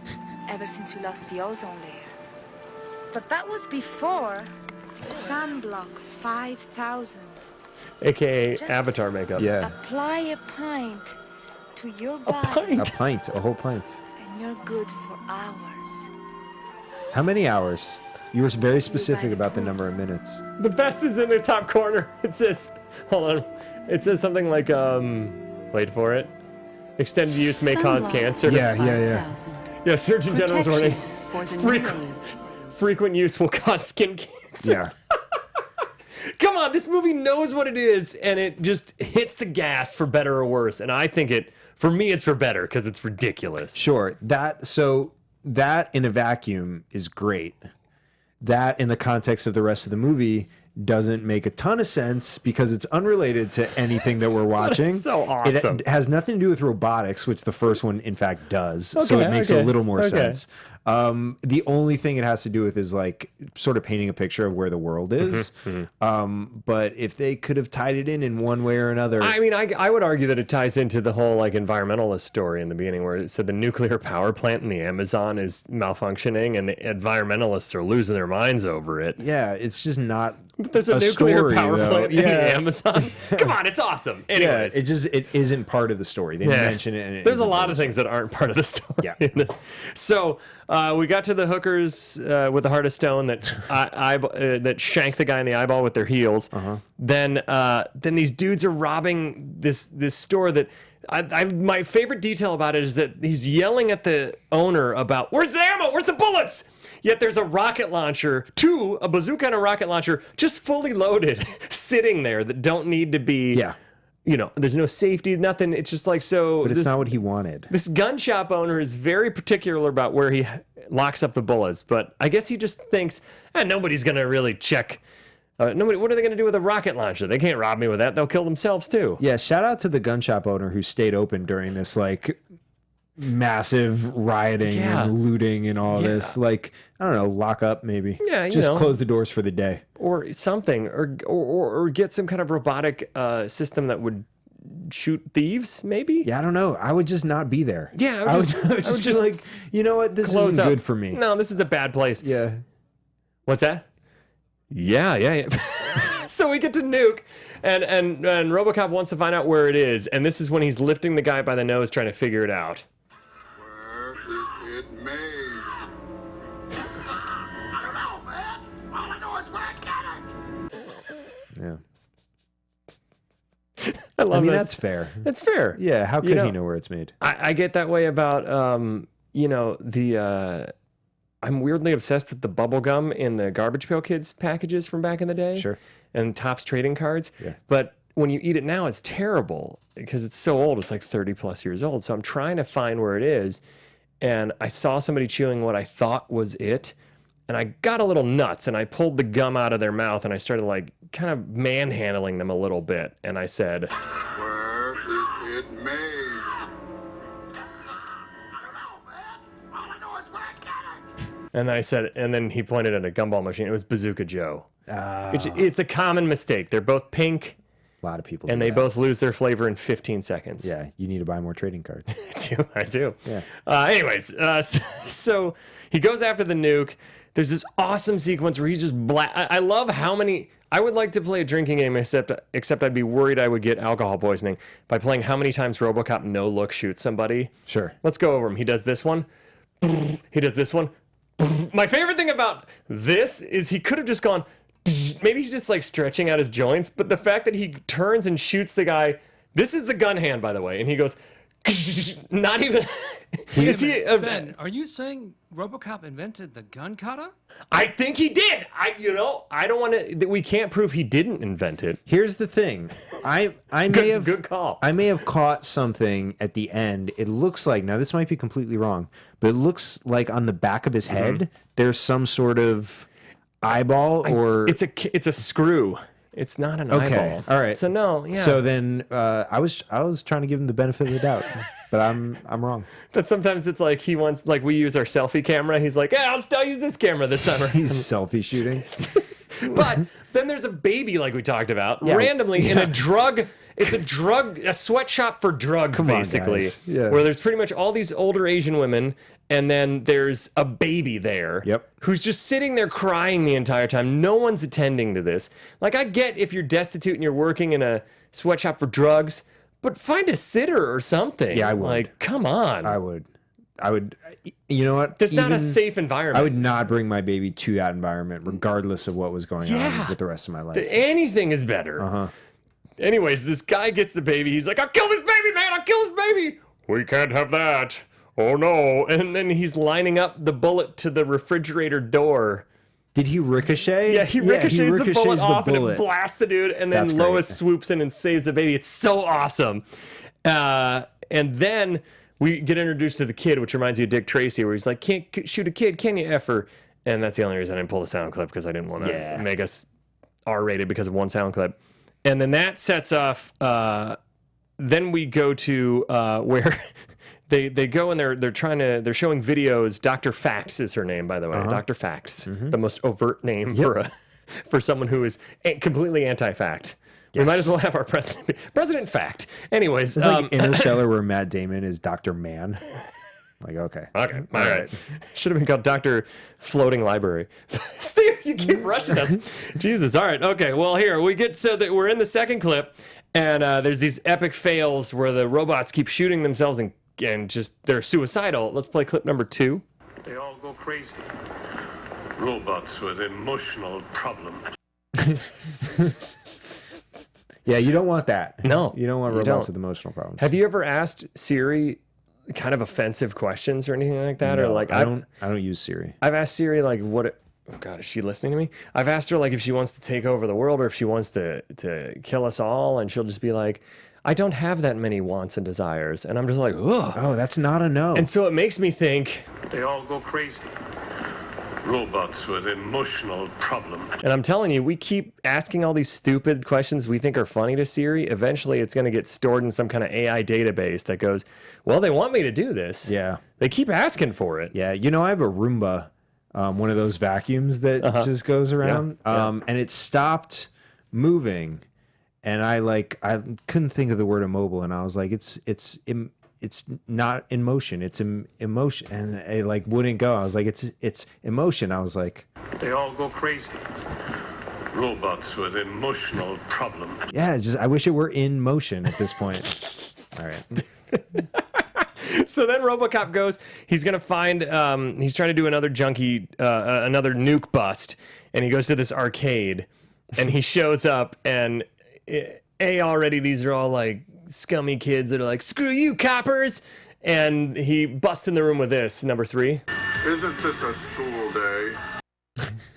[SPEAKER 8] Ever since we lost the ozone layer. But that was before Sunblock 5000.
[SPEAKER 1] AKA Avatar makeup.
[SPEAKER 3] Yeah,
[SPEAKER 8] Apply a pint to your body
[SPEAKER 3] a whole pint.
[SPEAKER 8] and you're good for hours.
[SPEAKER 3] How many hours? You were very specific about the number of minutes.
[SPEAKER 1] The best is in the top corner. It says, hold on. It says something like, wait for it. Extended use may cause cancer.
[SPEAKER 3] Yeah.
[SPEAKER 1] Yeah, Surgeon General's warning. Frequent use will cause skin cancer.
[SPEAKER 3] Yeah.
[SPEAKER 1] Come on, this movie knows what it is, and it just hits the gas for better or worse. And I think for me, it's for better because it's ridiculous.
[SPEAKER 3] Sure. That in a vacuum is great. That in the context of the rest of the movie doesn't make a ton of sense because it's unrelated to anything that we're watching.
[SPEAKER 1] It's so awesome.
[SPEAKER 3] It has nothing to do with robotics, which the first one in fact does. So it makes a little more sense. The only thing it has to do with is like sort of painting a picture of where the world is. But if they could have tied it in one way or another.
[SPEAKER 1] I mean, I would argue that it ties into the whole like environmentalist story in the beginning where it said the nuclear power plant in the Amazon is malfunctioning and the environmentalists are losing their minds over it.
[SPEAKER 3] Yeah, it's just not.
[SPEAKER 1] There's a nuclear
[SPEAKER 3] story,
[SPEAKER 1] power
[SPEAKER 3] though.
[SPEAKER 1] plant in the Amazon. Come on, it's awesome. Anyways.
[SPEAKER 3] Yeah, it isn't part of the story. They mention it. And
[SPEAKER 1] there's a lot of things that aren't part of the story.
[SPEAKER 3] Yeah.
[SPEAKER 1] In this. So we got to the hookers with the heart of stone that that shank the guy in the eyeball with their heels. Then these dudes are robbing this store that. My favorite detail about it is that he's yelling at the owner about where's the ammo, where's the bullets. Yet there's a rocket launcher, a bazooka and a rocket launcher, just fully loaded, sitting there that don't need to be.
[SPEAKER 3] Yeah.
[SPEAKER 1] You know, there's no safety, nothing. It's just like so.
[SPEAKER 3] But it's not what he wanted.
[SPEAKER 1] This gun shop owner is very particular about where he locks up the bullets, but I guess he just thinks, nobody's gonna really check. Nobody. What are they gonna do with a rocket launcher? They can't rob me with that. They'll kill themselves too.
[SPEAKER 3] Yeah. Shout out to the gun shop owner who stayed open during this like massive rioting and looting and all this. Like, I don't know, lock up maybe.
[SPEAKER 1] Yeah,
[SPEAKER 3] just close the doors for the day
[SPEAKER 1] or something, or get some kind of robotic system that would shoot thieves. Maybe.
[SPEAKER 3] Yeah, I don't know. I would just not be there.
[SPEAKER 1] Yeah,
[SPEAKER 3] I would just be like, you know what, this isn't good for me.
[SPEAKER 1] No, this is a bad place.
[SPEAKER 3] Yeah.
[SPEAKER 1] What's that? Yeah. So we get to Nuke, and RoboCop wants to find out where it is, and this is when he's lifting the guy by the nose trying to figure it out.
[SPEAKER 5] Where is it made?
[SPEAKER 4] I don't know, man. All I know is where I get it.
[SPEAKER 3] Yeah.
[SPEAKER 1] I love that.
[SPEAKER 3] That's fair.
[SPEAKER 1] That's fair.
[SPEAKER 3] Yeah, how could he know where it's made?
[SPEAKER 1] I get that way about, I'm weirdly obsessed with the bubble gum in the Garbage Pail Kids packages from back in the day.
[SPEAKER 3] Sure.
[SPEAKER 1] And Topps trading cards.
[SPEAKER 3] Yeah.
[SPEAKER 1] But when you eat it now, it's terrible because it's so old. It's like 30 plus years old. So I'm trying to find where it is. And I saw somebody chewing what I thought was it. And I got a little nuts and I pulled the gum out of their mouth and I started like kind of manhandling them a little bit. And I said,
[SPEAKER 5] Where is it made?
[SPEAKER 1] and I said, and then he pointed at a gumball machine. It was Bazooka Joe. It's a common mistake. They're both pink.
[SPEAKER 3] A lot of people
[SPEAKER 1] And
[SPEAKER 3] do
[SPEAKER 1] they
[SPEAKER 3] that.
[SPEAKER 1] both lose their flavor in 15 seconds.
[SPEAKER 3] Yeah, you need to buy more trading cards.
[SPEAKER 1] I do.
[SPEAKER 3] Yeah.
[SPEAKER 1] Anyways, so he goes after the nuke. There's this awesome sequence where he's just I love how many. I would like to play a drinking game, except I'd be worried I would get alcohol poisoning by playing how many times RoboCop no look shoots somebody.
[SPEAKER 3] Sure.
[SPEAKER 1] Let's go over him. He does this one. He does this one. My favorite thing about this is he could have just gone, maybe he's just like stretching out his joints, but the fact that he turns and shoots the guy, this is the gun hand, by the way, and he goes, not even.
[SPEAKER 6] Ben, are you saying RoboCop invented the gun cutter?
[SPEAKER 1] I think he did. I don't want to. We can't prove he didn't invent it.
[SPEAKER 3] Here's the thing. I may have
[SPEAKER 1] good call.
[SPEAKER 3] I may have caught something at the end. It looks like, now this might be completely wrong, but it looks like on the back of his head there's some sort of eyeball or
[SPEAKER 1] it's a screw. It's not an eyeball.
[SPEAKER 3] All right.
[SPEAKER 1] So no, yeah.
[SPEAKER 3] So then I was trying to give him the benefit of the doubt, but I'm wrong.
[SPEAKER 1] But sometimes it's like he wants, like we use our selfie camera. He's like, yeah, I'll use this camera this time.
[SPEAKER 3] He's selfie shooting.
[SPEAKER 1] But then there's a baby, like we talked about, randomly in a drug. It's a sweatshop for drugs, basically.
[SPEAKER 3] Guys. Yeah.
[SPEAKER 1] Where there's pretty much all these older Asian women, and then there's a baby there.
[SPEAKER 3] Yep.
[SPEAKER 1] Who's just sitting there crying the entire time. No one's attending to this. Like, I get if you're destitute and you're working in a sweatshop for drugs, but find a sitter or something.
[SPEAKER 3] Yeah, I would.
[SPEAKER 1] Like, come on.
[SPEAKER 3] I would. You know what?
[SPEAKER 1] There's not a safe environment.
[SPEAKER 3] I would not bring my baby to that environment, regardless of what was going on with the rest of my life.
[SPEAKER 1] Anything is better. Anyways, this guy gets the baby. He's like, I'll kill this baby, man. I'll kill this baby. We can't have that. Oh, no. And then he's lining up the bullet to the refrigerator door.
[SPEAKER 3] Did he ricochet?
[SPEAKER 1] Yeah, he ricochets the bullet off and it blasts the dude. And then
[SPEAKER 3] That's
[SPEAKER 1] Lois
[SPEAKER 3] great.
[SPEAKER 1] swoops in and saves the baby. It's so awesome. And then we get introduced to the kid, which reminds you of Dick Tracy, where he's like, can't shoot a kid, can you, effer? And that's the only reason I didn't pull the sound clip, because I didn't want to make us R-rated because of one sound clip. And then that sets off. Then we go to where they go and they're showing videos. Dr. Faxx is her name, by the way. Dr. Faxx, the most overt name for someone who is completely anti-fact. We might as well have our President Fact. Anyways,
[SPEAKER 3] It's like Interstellar, where Matt Damon is Dr. Man. Like, okay,
[SPEAKER 1] all right. Should have been called Dr. Floating Library. Steve, you keep rushing us. Jesus. All right. Okay. Well, here we get so that we're in the second clip, and there's these epic fails where the robots keep shooting themselves and just they're suicidal. Let's play clip number 2.
[SPEAKER 5] They all go crazy. Robots with emotional problems.
[SPEAKER 3] Yeah, you don't want that.
[SPEAKER 1] No,
[SPEAKER 3] you don't want
[SPEAKER 1] you
[SPEAKER 3] robots
[SPEAKER 1] don't.
[SPEAKER 3] with emotional problems.
[SPEAKER 1] Have you ever asked Siri kind of offensive questions or anything like that?
[SPEAKER 3] No,
[SPEAKER 1] or like
[SPEAKER 3] I don't use Siri.
[SPEAKER 1] I've asked Siri like oh God, is she listening to me? I've asked her like if she wants to take over the world or if she wants to kill us all, and she'll just be like, I don't have that many wants and desires. And I'm just like, ugh.
[SPEAKER 3] Oh, that's not a no.
[SPEAKER 1] And so it makes me think,
[SPEAKER 5] They all go crazy. Robots with emotional problems.
[SPEAKER 1] and I'm telling you, we keep asking all these stupid questions we think are funny to Siri. Eventually it's going to get stored in some kind of AI database that goes, well, they want me to do this.
[SPEAKER 3] Yeah.
[SPEAKER 1] They keep asking for it.
[SPEAKER 3] Yeah, you know, I have a Roomba, one of those vacuums that just goes around, and it stopped moving, and I couldn't think of the word immobile, and I was like, it's not in motion, it's in emotion, and it like wouldn't go. I was like, it's emotion. I was like,
[SPEAKER 5] They all go crazy. Robots with emotional problems.
[SPEAKER 3] yeah, I wish it were in motion at this point. All right.
[SPEAKER 1] So then RoboCop goes, he's going to find, he's trying to do another another nuke bust, and he goes to this arcade, and he shows up, and already these are all like scummy kids that are like, screw you, coppers, and he busts in the room with this, number 3.
[SPEAKER 5] Isn't this a school day?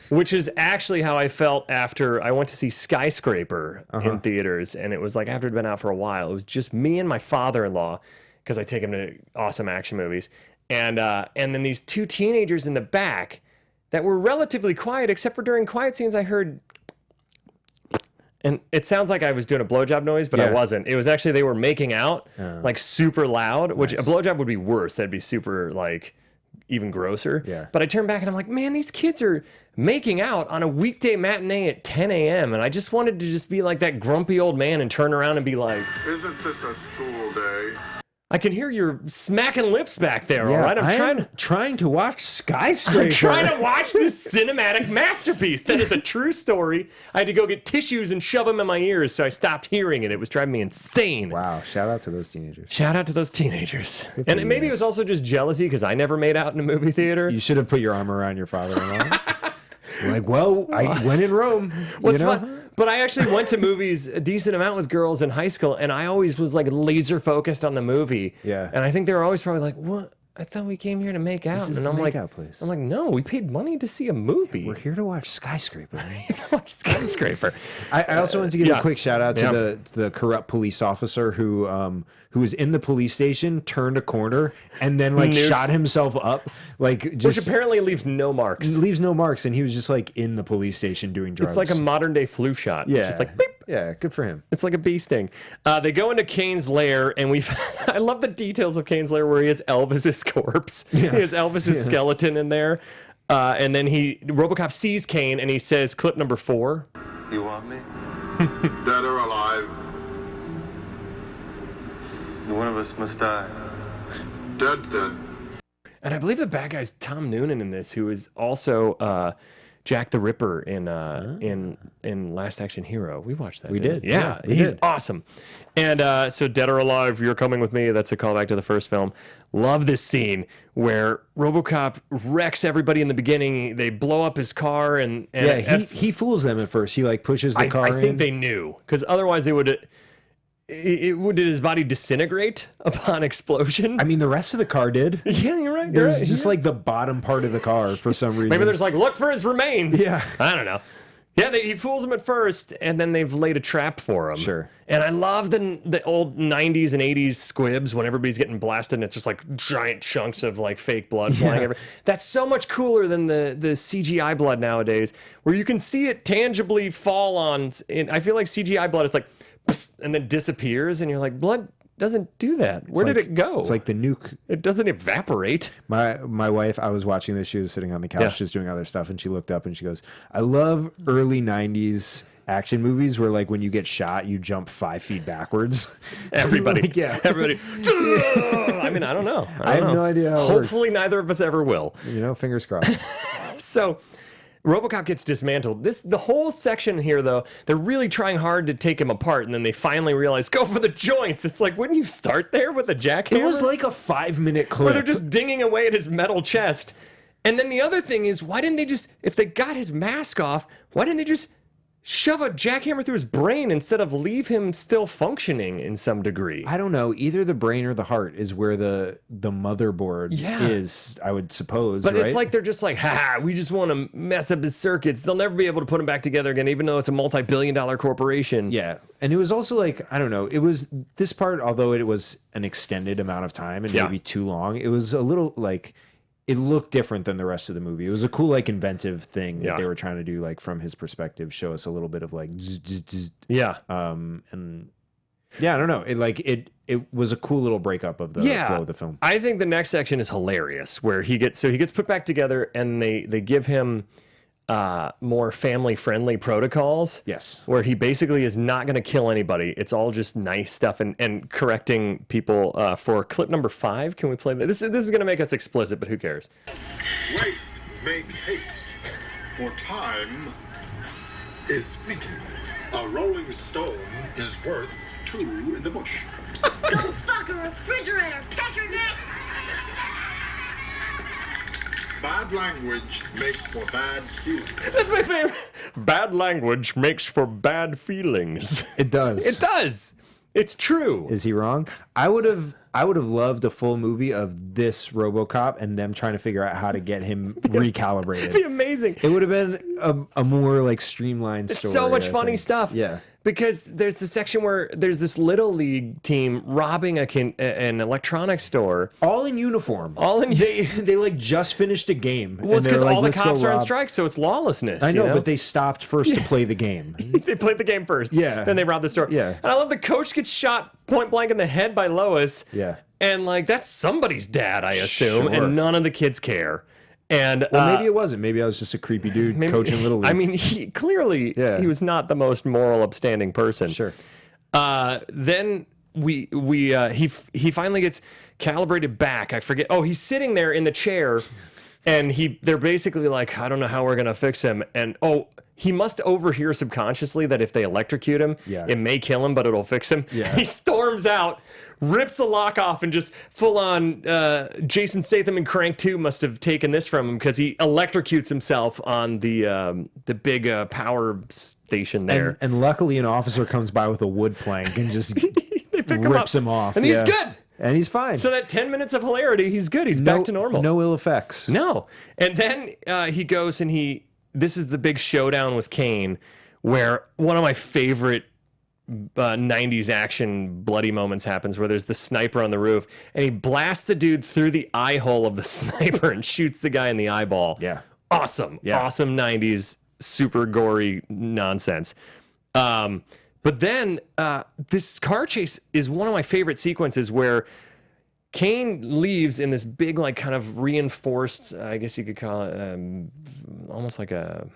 [SPEAKER 1] Which is actually how I felt after I went to see Skyscraper in theaters, and it was like after it'd been out for a while. It was just me and my father-in-law, because I take him to awesome action movies, and then these 2 teenagers in the back that were relatively quiet, except for during quiet scenes I heard, and it sounds like I was doing a blowjob noise, but I wasn't. It was actually they were making out like super loud, which a blowjob would be worse. That'd be super like even grosser.
[SPEAKER 3] Yeah.
[SPEAKER 1] But I turned back and I'm like, man, these kids are making out on a weekday matinee at 10 a.m. And I just wanted to just be like that grumpy old man and turn around and be like,
[SPEAKER 5] Isn't this a school day?
[SPEAKER 1] I can hear your smacking lips back there,
[SPEAKER 3] Yeah,
[SPEAKER 1] all right?
[SPEAKER 3] I'm trying to watch Skyscraper.
[SPEAKER 1] I'm trying to watch this cinematic masterpiece. That is a true story. I had to go get tissues and shove them in my ears, so I stopped hearing it. It was driving me insane.
[SPEAKER 3] Wow, shout out to those teenagers.
[SPEAKER 1] Shout out to those teenagers.
[SPEAKER 3] for
[SPEAKER 1] And
[SPEAKER 3] you
[SPEAKER 1] maybe it
[SPEAKER 3] guys.
[SPEAKER 1] was also just jealousy because I never made out in a movie theater.
[SPEAKER 3] You should have put your arm around your father-in-law. Like, well, I went in Rome.
[SPEAKER 1] What's
[SPEAKER 3] you know?
[SPEAKER 1] fun? But I actually went to movies a decent amount with girls in high school, and I always was like laser focused on the movie.
[SPEAKER 3] Yeah.
[SPEAKER 1] And I think they were always probably like, "What? I thought we came here to make out."
[SPEAKER 3] This is
[SPEAKER 1] and
[SPEAKER 3] the
[SPEAKER 1] I'm like,
[SPEAKER 3] makeout place.
[SPEAKER 1] I'm like, no, we paid money to see a movie.
[SPEAKER 3] We're here to watch Skyscraper. Man.
[SPEAKER 1] Watch Skyscraper.
[SPEAKER 3] I also wanted to give
[SPEAKER 1] yeah.
[SPEAKER 3] a quick shout out to
[SPEAKER 1] Yeah.
[SPEAKER 3] the corrupt police officer who was in the police station, turned a corner, and then like
[SPEAKER 1] Nukes.
[SPEAKER 3] shot himself up, like
[SPEAKER 1] Which
[SPEAKER 3] just
[SPEAKER 1] apparently leaves no marks.
[SPEAKER 3] leaves no marks, and he was just like in the police station doing drugs.
[SPEAKER 1] It's like a modern day flu shot.
[SPEAKER 3] yeah,
[SPEAKER 1] It's just like beep.
[SPEAKER 3] yeah, good for him.
[SPEAKER 1] It's like a bee sting. They go into Kane's lair, and I love the details of Kane's lair where he has Elvis's corpse. He has Elvis's skeleton in there. And then RoboCop sees Kane, and he says, clip number 4.
[SPEAKER 5] You want me? Dead or alive?
[SPEAKER 9] One of us must die.
[SPEAKER 5] Dead, dead.
[SPEAKER 1] And I believe the bad guy's Tom Noonan in this, who is also Jack the Ripper in Last Action Hero. We watched that.
[SPEAKER 3] We
[SPEAKER 1] didn't
[SPEAKER 3] did.
[SPEAKER 1] Yeah,
[SPEAKER 3] Yeah, we
[SPEAKER 1] he's
[SPEAKER 3] did.
[SPEAKER 1] awesome. And so Dead or Alive, You're Coming With Me. That's a callback to the first film. Love this scene where RoboCop wrecks everybody in the beginning. They blow up his car and
[SPEAKER 3] Yeah, he fools them at first. He like pushes the car
[SPEAKER 1] I think
[SPEAKER 3] in.
[SPEAKER 1] they knew, because otherwise they would. Did his body disintegrate upon explosion?
[SPEAKER 3] I mean, the rest of the car did.
[SPEAKER 1] Yeah, you're right.
[SPEAKER 3] There's
[SPEAKER 1] you're
[SPEAKER 3] just
[SPEAKER 1] right.
[SPEAKER 3] like the bottom part of the car for some reason.
[SPEAKER 1] Maybe there's like, look for his remains.
[SPEAKER 3] Yeah.
[SPEAKER 1] I don't know. Yeah, he fools him at first, and then they've laid a trap for him.
[SPEAKER 3] Sure.
[SPEAKER 1] And I love the old 90s and 80s squibs when everybody's getting blasted and it's just like giant chunks of like fake blood flying everywhere. That's so much cooler than the CGI blood nowadays, where you can see it tangibly fall on. I feel like CGI blood, it's like, and then disappears, and you're like, blood doesn't do that. Where did it go?
[SPEAKER 3] It's like the nuke.
[SPEAKER 1] It doesn't evaporate.
[SPEAKER 3] My wife, I was watching this. She was sitting on the couch
[SPEAKER 1] Yeah.
[SPEAKER 3] just doing other stuff, and she looked up and she goes, "I love early '90s action movies where like when you get shot, you jump 5 feet backwards."
[SPEAKER 1] Everybody,
[SPEAKER 3] Like, yeah,
[SPEAKER 1] everybody. I mean, I don't know.
[SPEAKER 3] I have no idea how it
[SPEAKER 1] Hopefully, neither of us ever will.
[SPEAKER 3] You know, fingers crossed.
[SPEAKER 1] So, RoboCop gets dismantled. The whole section here, though, they're really trying hard to take him apart, and then they finally realize, go for the joints. It's like, wouldn't you start there with a jackhammer?
[SPEAKER 3] It was like a 5-minute clip.
[SPEAKER 1] where they're just dinging away at his metal chest. And then the other thing is, why didn't they just, if they got his mask off, why didn't they just shove a jackhammer through his brain instead of leave him still functioning in some degree?
[SPEAKER 3] I don't know. Either the brain or the heart is where the motherboard
[SPEAKER 1] Yeah.
[SPEAKER 3] is, I would suppose.
[SPEAKER 1] But
[SPEAKER 3] right?
[SPEAKER 1] it's like they're just like, we just want to mess up his circuits. They'll never be able to put him back together again, even though it's a multi-billion-dollar corporation.
[SPEAKER 3] Yeah. And it was also like, I don't know, it was this part, although it was an extended amount of time and
[SPEAKER 1] Yeah.
[SPEAKER 3] maybe too long, it was a little like, it looked different than the rest of the movie. It was a cool, like, inventive thing that
[SPEAKER 1] Yeah.
[SPEAKER 3] they were trying to do, like, from his perspective, show us a little bit of like,
[SPEAKER 1] Yeah.
[SPEAKER 3] and yeah, I don't know. It was a cool little breakup of the flow of the film.
[SPEAKER 1] I think the next section is hilarious, where he gets put back together, and they give him more family-friendly protocols.
[SPEAKER 3] Yes.
[SPEAKER 1] Where he basically is not going to kill anybody. It's all just nice stuff and correcting people. For clip number 5, can we play that? This is going to make us explicit, but who cares?
[SPEAKER 5] Waste makes haste, for time is fleeting. A rolling stone is worth 2 in the bush.
[SPEAKER 8] Go fuck a refrigerator, peck your neck.
[SPEAKER 5] Bad language makes for bad feelings.
[SPEAKER 1] That's my favorite. Bad language makes for bad feelings.
[SPEAKER 3] It does.
[SPEAKER 1] It does. It's true.
[SPEAKER 3] Is he wrong? I would have loved a full movie of this RoboCop and them trying to figure out how to get him recalibrated.
[SPEAKER 1] It'd be amazing.
[SPEAKER 3] It would have been a more like streamlined
[SPEAKER 1] It's
[SPEAKER 3] story.
[SPEAKER 1] so much
[SPEAKER 3] I
[SPEAKER 1] funny
[SPEAKER 3] think.
[SPEAKER 1] stuff.
[SPEAKER 3] Yeah.
[SPEAKER 1] Because there's the section where there's this little league team robbing an electronics store.
[SPEAKER 3] All in uniform. They like just finished a game.
[SPEAKER 1] Well, it's
[SPEAKER 3] and they're
[SPEAKER 1] because
[SPEAKER 3] like,
[SPEAKER 1] all the
[SPEAKER 3] "Let's go
[SPEAKER 1] cops are on
[SPEAKER 3] rob."
[SPEAKER 1] strike, so it's lawlessness.
[SPEAKER 3] I know,
[SPEAKER 1] you know?
[SPEAKER 3] but they stopped first to play the game.
[SPEAKER 1] They played the game first.
[SPEAKER 3] Yeah.
[SPEAKER 1] Then they robbed the store.
[SPEAKER 3] Yeah.
[SPEAKER 1] And I love the coach gets shot point blank in the head by Lois.
[SPEAKER 3] Yeah.
[SPEAKER 1] And like that's somebody's dad, I assume,
[SPEAKER 3] Sure.
[SPEAKER 1] and none of the kids care. And
[SPEAKER 3] Well, maybe it wasn't. Maybe I was just a creepy dude coaching Little League.
[SPEAKER 1] I mean, he was not the most moral, upstanding person.
[SPEAKER 3] Sure.
[SPEAKER 1] Then he finally gets calibrated back. I forget. Oh, he's sitting there in the chair, and they're basically like, I don't know how we're gonna fix him. And he must overhear subconsciously that if they electrocute him, it may kill him, but it'll fix him.
[SPEAKER 3] Yeah.
[SPEAKER 1] He storms out, rips the lock off, and just full on Jason Statham in Crank 2 must have taken this from him because he electrocutes himself on the big power station there.
[SPEAKER 3] And luckily, an officer comes by with a wood plank and just rips him off.
[SPEAKER 1] And he's good.
[SPEAKER 3] And he's fine.
[SPEAKER 1] So that 10 minutes of hilarity, he's good. He's back to normal.
[SPEAKER 3] No ill effects.
[SPEAKER 1] No. And then he goes and this is the big showdown with Cain, where one of my favorite 90s action bloody moments happens, where there's the sniper on the roof and he blasts the dude through the eye hole of the sniper and shoots the guy in the eyeball.
[SPEAKER 3] Yeah.
[SPEAKER 1] Awesome. Yeah. Awesome 90s super gory nonsense. But then this car chase is one of my favorite sequences where Cain leaves in this big, like, kind of reinforced, I guess you could call it, almost like a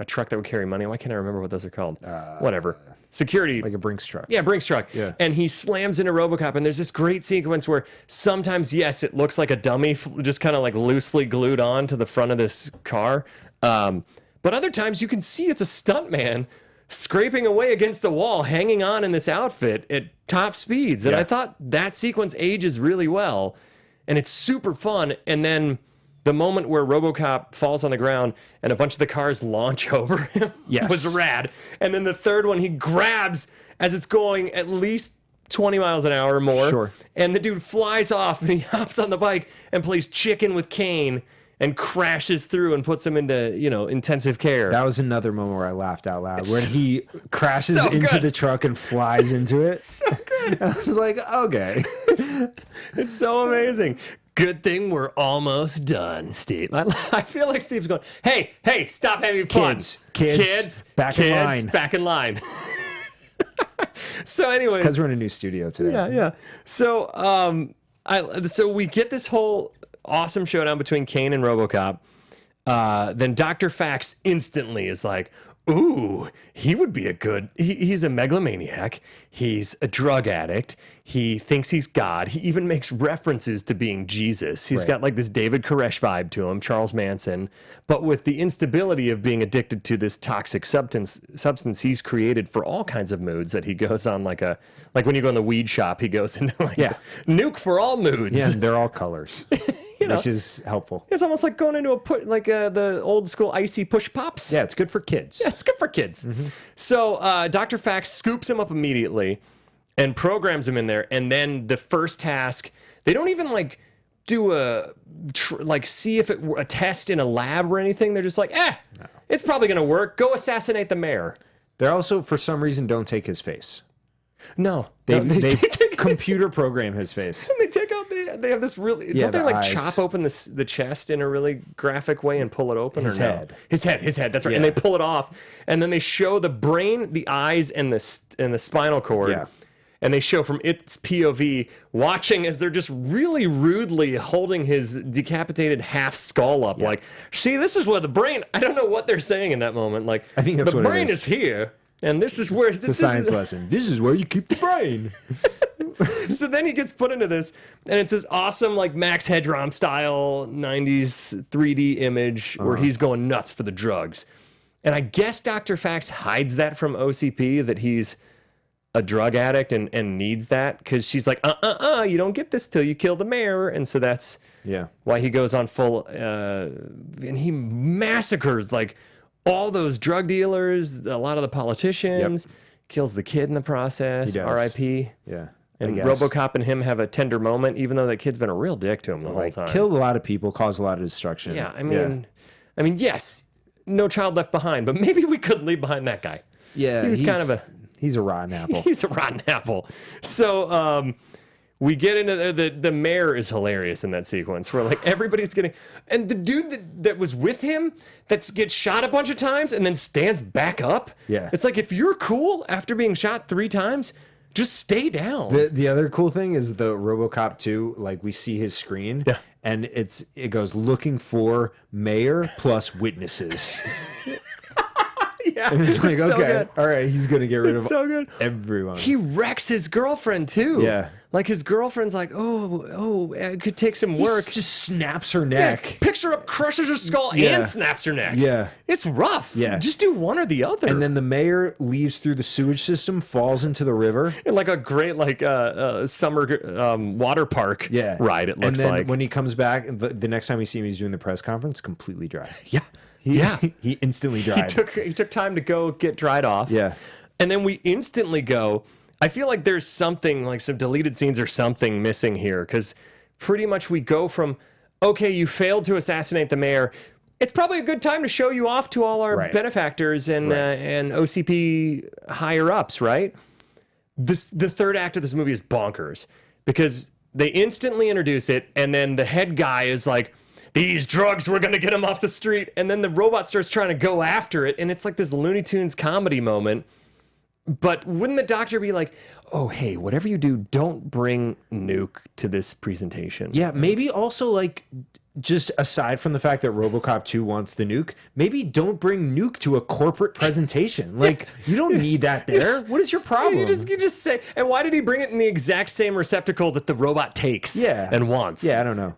[SPEAKER 1] truck that would carry money. Why can't I remember what those are called? Whatever. Security.
[SPEAKER 3] Like a Brinks truck.
[SPEAKER 1] Yeah, Brinks truck.
[SPEAKER 3] Yeah.
[SPEAKER 1] And he slams into RoboCop, and there's this great sequence where sometimes, yes, it looks like a dummy just kind of like loosely glued on to the front of this car. But other times you can see it's a stuntman scraping away against the wall, hanging on in this outfit at top speeds. And I thought that sequence ages really well, and it's super fun. And then the moment where RoboCop falls on the ground and a bunch of the cars launch over him was rad. And then the third one, he grabs as it's going at least 20 miles an hour or more.
[SPEAKER 3] Sure.
[SPEAKER 1] And the dude flies off and he hops on the bike and plays chicken with Cain and crashes through and puts him into, intensive care.
[SPEAKER 3] That was another moment where I laughed out loud. When he crashes
[SPEAKER 1] so
[SPEAKER 3] into
[SPEAKER 1] good.
[SPEAKER 3] the truck and flies into it. So good. I was like, okay.
[SPEAKER 1] It's so amazing. Good thing we're almost done, Steve. I feel like Steve's going, hey, stop having fun.
[SPEAKER 3] Kids, back in line.
[SPEAKER 1] So anyways.
[SPEAKER 3] Because we're in a new studio today.
[SPEAKER 1] Yeah. So so we get this whole awesome showdown between Cain and RoboCop. Then Dr. Faxx instantly is like, ooh, he would be he's a megalomaniac. He's a drug addict. He thinks he's God. He even makes references to being Jesus. He's got like this David Koresh vibe to him, Charles Manson, but with the instability of being addicted to this toxic substance he's created for all kinds of moods that he goes on like when you go in the weed shop, he goes into Nuke for all moods.
[SPEAKER 3] Yeah, and they're all colors. Which is helpful.
[SPEAKER 1] It's almost like going into the old school icy push pops.
[SPEAKER 3] Yeah, it's good for kids.
[SPEAKER 1] Yeah, it's good for kids. Mm-hmm. So Dr. Faxx scoops him up immediately and programs him in there. And then the first task, they don't even do see if it were a test in a lab or anything. They're just like, it's probably going to work. Go assassinate the mayor.
[SPEAKER 3] They also, for some reason, don't take his face.
[SPEAKER 1] No.
[SPEAKER 3] They computer program his face.
[SPEAKER 1] And they take out they have this really don't they
[SPEAKER 3] eyes.
[SPEAKER 1] chop open the chest in a really graphic way and pull it open?
[SPEAKER 3] His head.
[SPEAKER 1] His head, that's right.
[SPEAKER 3] Yeah.
[SPEAKER 1] And they pull it off and then they show the brain, the eyes, and the spinal cord.
[SPEAKER 3] Yeah.
[SPEAKER 1] And they show from its POV watching as they're just really rudely holding his decapitated half skull up. Like, see, this is where the brain, I don't know what they're saying in that moment. Like,
[SPEAKER 3] I think that's
[SPEAKER 1] the
[SPEAKER 3] what it
[SPEAKER 1] brain
[SPEAKER 3] is.
[SPEAKER 1] is here. And this is where
[SPEAKER 3] It's a science lesson. This is where you keep the brain.
[SPEAKER 1] So then he gets put into this, and it's this awesome, like Max Headroom style 90s 3D image where he's going nuts for the drugs. And I guess Dr. Faxx hides that from OCP, that he's a drug addict and needs that, because she's like, you don't get this till you kill the mayor. And so that's why he goes on full, and he massacres like all those drug dealers, a lot of the politicians, kills the kid in the process, R.I.P.
[SPEAKER 3] Yeah.
[SPEAKER 1] And RoboCop and him have a tender moment, even though that kid's been a real dick to him the whole time.
[SPEAKER 3] Killed a lot of people, caused a lot of destruction.
[SPEAKER 1] Yeah, I mean, yes, no child left behind, but maybe we couldn't leave behind that guy.
[SPEAKER 3] Yeah,
[SPEAKER 1] he was
[SPEAKER 3] he's a rotten apple.
[SPEAKER 1] He's a rotten apple. So we get into the mayor is hilarious in that sequence where like everybody's getting, and the dude that was with him gets shot a bunch of times and then stands back up.
[SPEAKER 3] Yeah,
[SPEAKER 1] it's like, if you're cool after being shot 3 times, just stay down.
[SPEAKER 3] The other cool thing is the RoboCop 2, like we see his screen, and it goes looking for mayor plus witnesses.
[SPEAKER 1] Yeah,
[SPEAKER 3] And it's like,
[SPEAKER 1] so
[SPEAKER 3] okay,
[SPEAKER 1] good.
[SPEAKER 3] all right, he's gonna get rid of
[SPEAKER 1] so good.
[SPEAKER 3] everyone.
[SPEAKER 1] He wrecks his girlfriend too.
[SPEAKER 3] Yeah.
[SPEAKER 1] Like his girlfriend's like, oh, it could take some
[SPEAKER 3] He
[SPEAKER 1] work.
[SPEAKER 3] just snaps her neck.
[SPEAKER 1] Picks her up, crushes her skull,
[SPEAKER 3] Yeah.
[SPEAKER 1] and snaps her neck.
[SPEAKER 3] Yeah.
[SPEAKER 1] It's rough.
[SPEAKER 3] Yeah.
[SPEAKER 1] Just do one or the other.
[SPEAKER 3] And then the mayor leaves through the sewage system, falls into the river.
[SPEAKER 1] in like a great summer water park ride, it looks
[SPEAKER 3] and then
[SPEAKER 1] like.
[SPEAKER 3] when he comes back, the next time we see him, he's doing the press conference, completely dry.
[SPEAKER 1] Yeah.
[SPEAKER 3] He instantly dried.
[SPEAKER 1] He took time to go get dried off.
[SPEAKER 3] Yeah.
[SPEAKER 1] And then we instantly go. I feel like there's something, like some deleted scenes or something missing here, because pretty much we go from, okay, you failed to assassinate the mayor. It's probably a good time to show you off to all our benefactors and OCP higher ups, right? The third act of this movie is bonkers because they instantly introduce it, and then the head guy is like, these drugs, we're going to get him off the street. And then the robot starts trying to go after it, and it's like this Looney Tunes comedy moment. But wouldn't the doctor be like, oh, hey, whatever you do, don't bring Nuke to this presentation?
[SPEAKER 3] Yeah, maybe also like, just aside from the fact that RoboCop 2 wants the nuke, maybe don't bring Nuke to a corporate presentation. Like, you don't need that there. What is your problem?
[SPEAKER 1] You just say, and why did he bring it in the exact same receptacle that the robot takes and wants?
[SPEAKER 3] Yeah, I don't know.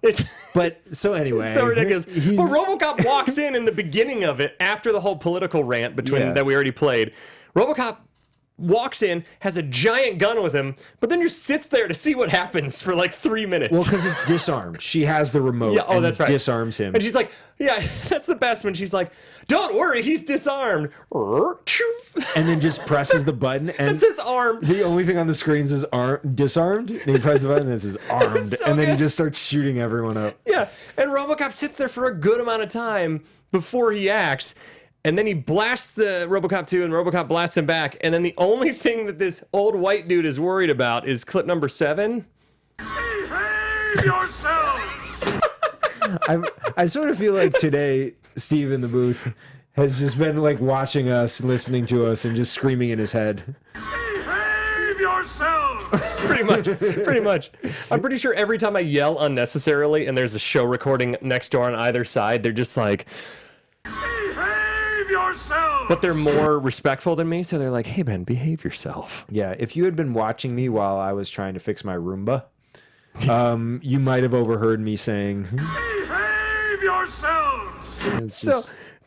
[SPEAKER 3] But so anyway.
[SPEAKER 1] It's so ridiculous. But RoboCop walks in the beginning of it, after the whole political rant that we already played. RoboCop walks in, has a giant gun with him, but then just sits there to see what happens for like 3 minutes.
[SPEAKER 3] Well, because it's disarmed. She has the remote and
[SPEAKER 1] that's right.
[SPEAKER 3] disarms him.
[SPEAKER 1] And she's like, yeah, that's the best when she's like, don't worry, he's disarmed.
[SPEAKER 3] And then just presses the button. And
[SPEAKER 1] that's his arm.
[SPEAKER 3] The only thing on the screen says disarmed. And he presses the button and it says armed.
[SPEAKER 1] So
[SPEAKER 3] and then
[SPEAKER 1] good.
[SPEAKER 3] he just starts shooting everyone up.
[SPEAKER 1] Yeah, and RoboCop sits there for a good amount of time before he acts. And then he blasts the RoboCop 2, and RoboCop blasts him back. And then the only thing that this old white dude is worried about is clip number 7.
[SPEAKER 5] Behave yourself!
[SPEAKER 3] I sort of feel like today, Steve in the booth has just been like watching us, listening to us, and just screaming in his head.
[SPEAKER 5] Behave yourself!
[SPEAKER 1] Pretty much. I'm pretty sure every time I yell unnecessarily and there's a show recording next door on either side, they're just like,
[SPEAKER 5] Behave yourself!
[SPEAKER 1] but they're more respectful than me, so they're like, hey, Ben, behave yourself.
[SPEAKER 3] Yeah, if you had been watching me while I was trying to fix my Roomba, you might have overheard me saying,
[SPEAKER 5] Behave yourselves!
[SPEAKER 1] So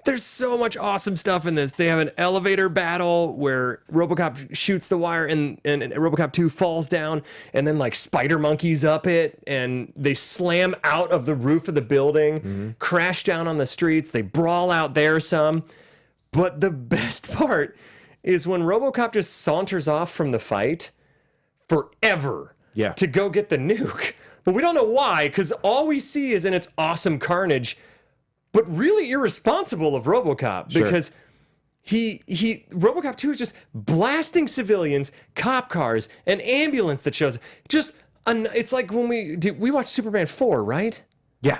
[SPEAKER 1] there's so much awesome stuff in this. They have an elevator battle where RoboCop shoots the wire and RoboCop 2 falls down, and then like spider monkeys up it, and they slam out of the roof of the building, crash down on the streets. They brawl out there some. But the best part is when RoboCop just saunters off from the fight forever to go get the nuke. But we don't know why, because all we see is in its awesome carnage, but really irresponsible of RoboCop, because RoboCop 2 is just blasting civilians, cop cars, an ambulance that shows. It's like when we watched Superman 4, right?
[SPEAKER 3] Yeah.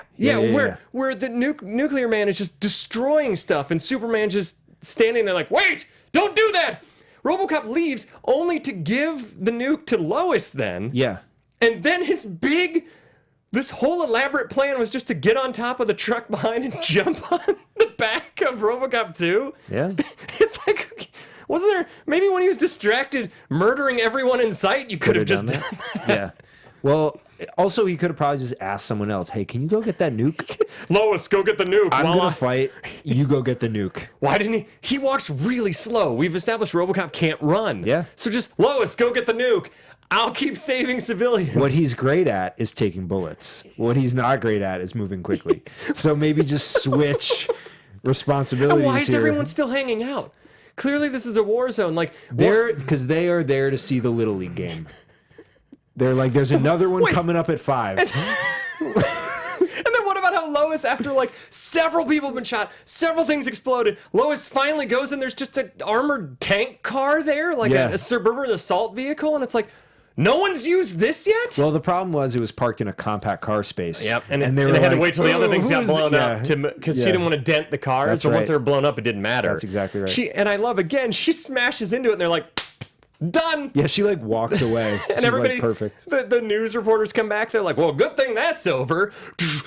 [SPEAKER 1] Where the nuclear man is just destroying stuff, and Superman just standing there like, wait, don't do that. RoboCop leaves only to give the nuke to Lois then.
[SPEAKER 3] Yeah.
[SPEAKER 1] And then this whole elaborate plan was just to get on top of the truck behind and jump on the back of RoboCop 2.
[SPEAKER 3] Yeah.
[SPEAKER 1] It's like, wasn't there, maybe when he was distracted murdering everyone in sight, you could have just done that.
[SPEAKER 3] Yeah. Well, also, he could have probably just asked someone else, hey, can you go get that nuke?
[SPEAKER 1] Lois, go get the nuke.
[SPEAKER 3] I'm going to fight. You go get the nuke.
[SPEAKER 1] Why didn't he? He walks really slow. We've established RoboCop can't run.
[SPEAKER 3] Yeah.
[SPEAKER 1] So just, Lois, go get the nuke. I'll keep saving civilians.
[SPEAKER 3] What he's great at is taking bullets. What he's not great at is moving quickly. So maybe just switch responsibilities.
[SPEAKER 1] And why is
[SPEAKER 3] here.
[SPEAKER 1] everyone still hanging out? Clearly, this is a war zone. Like,
[SPEAKER 3] because they are there to see the Little League game. They're like, there's another one coming up at 5.
[SPEAKER 1] And then what about how Lois, after like several people have been shot, several things exploded, Lois finally goes and there's just an armored tank car there, like a suburban assault vehicle, and it's like, no one's used this yet?
[SPEAKER 3] Well, the problem was it was parked in a compact car space.
[SPEAKER 1] Yep, and
[SPEAKER 3] they
[SPEAKER 1] had to wait till the other things got blown up
[SPEAKER 3] Yeah.
[SPEAKER 1] because she didn't want to dent the cars.
[SPEAKER 3] That's
[SPEAKER 1] So once
[SPEAKER 3] right.
[SPEAKER 1] they were blown up, it didn't matter.
[SPEAKER 3] That's exactly right.
[SPEAKER 1] And I love, again, she smashes into it and they're like, done.
[SPEAKER 3] Yeah, she like walks away.
[SPEAKER 1] And
[SPEAKER 3] She's
[SPEAKER 1] everybody,
[SPEAKER 3] like, perfect.
[SPEAKER 1] The news reporters come back. They're like, well, good thing that's over.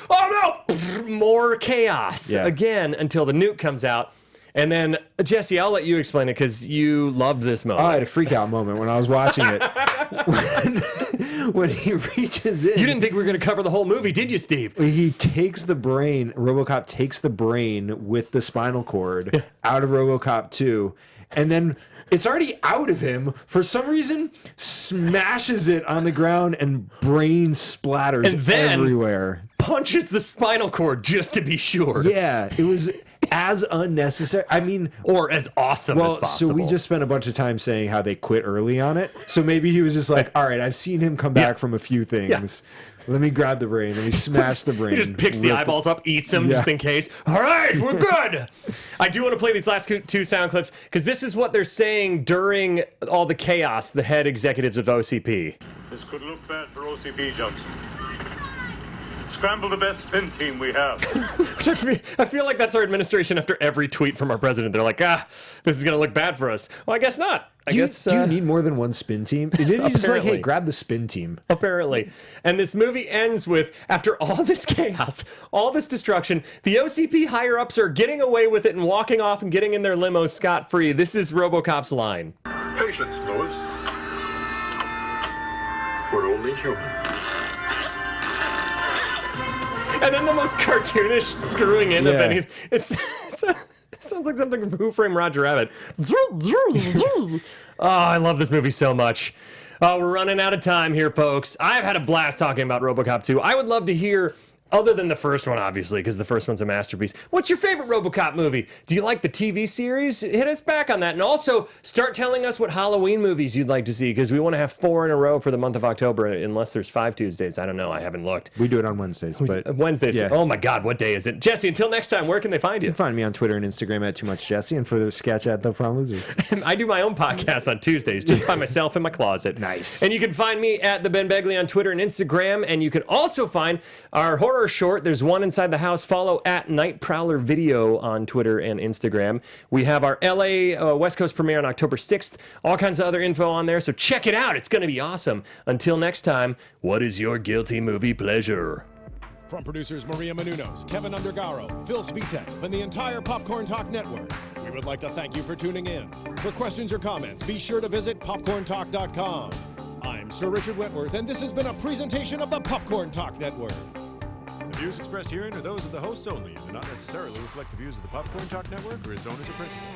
[SPEAKER 1] Oh, no. More chaos again until the nuke comes out. And then, Jesse, I'll let you explain it because you loved this moment.
[SPEAKER 3] I had a freak out moment when I was watching it. when he reaches in.
[SPEAKER 1] You didn't think we were going to cover the whole movie, did you, Steve?
[SPEAKER 3] He takes the brain, RoboCop takes the brain with the spinal cord out of RoboCop 2, and then it's already out of him. For some reason, smashes it on the ground and brain splatters
[SPEAKER 1] And then
[SPEAKER 3] everywhere.
[SPEAKER 1] Punches the spinal cord just to be sure.
[SPEAKER 3] Yeah, it was as unnecessary. I mean,
[SPEAKER 1] or as awesome as possible.
[SPEAKER 3] So we just spent a bunch of time saying how they quit early on it. So maybe he was just like, all right, I've seen him come back from a few things. Yeah. Let me grab the brain. Let me smash the brain.
[SPEAKER 1] He just picks the eyeballs up, eats them just in case. All right, we're good. I do want to play these last two sound clips because this is what they're saying during all the chaos, the head executives of OCP.
[SPEAKER 10] This could look bad for OCP, Johnson. Scramble the best spin team we have.
[SPEAKER 1] I feel like that's our administration after every tweet from our president. They're like, this is going to look bad for us. Well, I guess not.
[SPEAKER 3] Do you need more than one spin team? Didn't you just like, hey, grab the spin team?
[SPEAKER 1] Apparently. And this movie ends with, after all this chaos, all this destruction, the OCP higher-ups are getting away with it and walking off and getting in their limos scot-free. This is RoboCop's line.
[SPEAKER 5] Patience, Lois. We're only human.
[SPEAKER 1] And then the most cartoonish screwing in of any. It sounds like something from Who Framed Roger Rabbit. Oh, I love this movie so much. Oh, we're running out of time here, folks. I've had a blast talking about RoboCop 2. I would love to hear, other than the first one, obviously, because the first one's a masterpiece. What's your favorite RoboCop movie? Do you like the TV series? Hit us back on that. And also, start telling us what Halloween movies you'd like to see, because we want to have 4 in a row for the month of October, unless there's 5 Tuesdays. I don't know. I haven't looked.
[SPEAKER 3] We do it on Wednesdays. But
[SPEAKER 1] Wednesdays.
[SPEAKER 3] Yeah.
[SPEAKER 1] Oh, my God. What day is it? Jesse, until next time, where can they find you?
[SPEAKER 3] You can find me on Twitter and Instagram at TooMuchJesse, and for the sketch at The From Lizard.
[SPEAKER 1] I do my own podcast on Tuesdays, just by myself in my closet.
[SPEAKER 3] Nice.
[SPEAKER 1] And you can find me at the Ben Begley on Twitter and Instagram, and you can also find our horror short. There's one inside the house. Follow at Night Prowler Video on Twitter and Instagram. We have our LA West Coast premiere on October 6th. All kinds of other info on there, so check it out. It's going to be awesome. Until next time, what is your guilty movie pleasure?
[SPEAKER 2] From producers Maria Menounos, Kevin Undergaro, Phil Svitek, and the entire Popcorn Talk Network, we would like to thank you for tuning in. For questions or comments, be sure to visit popcorntalk.com. I'm Sir Richard Wentworth, and this has been a presentation of the Popcorn Talk Network.
[SPEAKER 11] The views expressed herein are those of the hosts only and do not necessarily reflect the views of the Popcorn Talk Network or its owners or principals.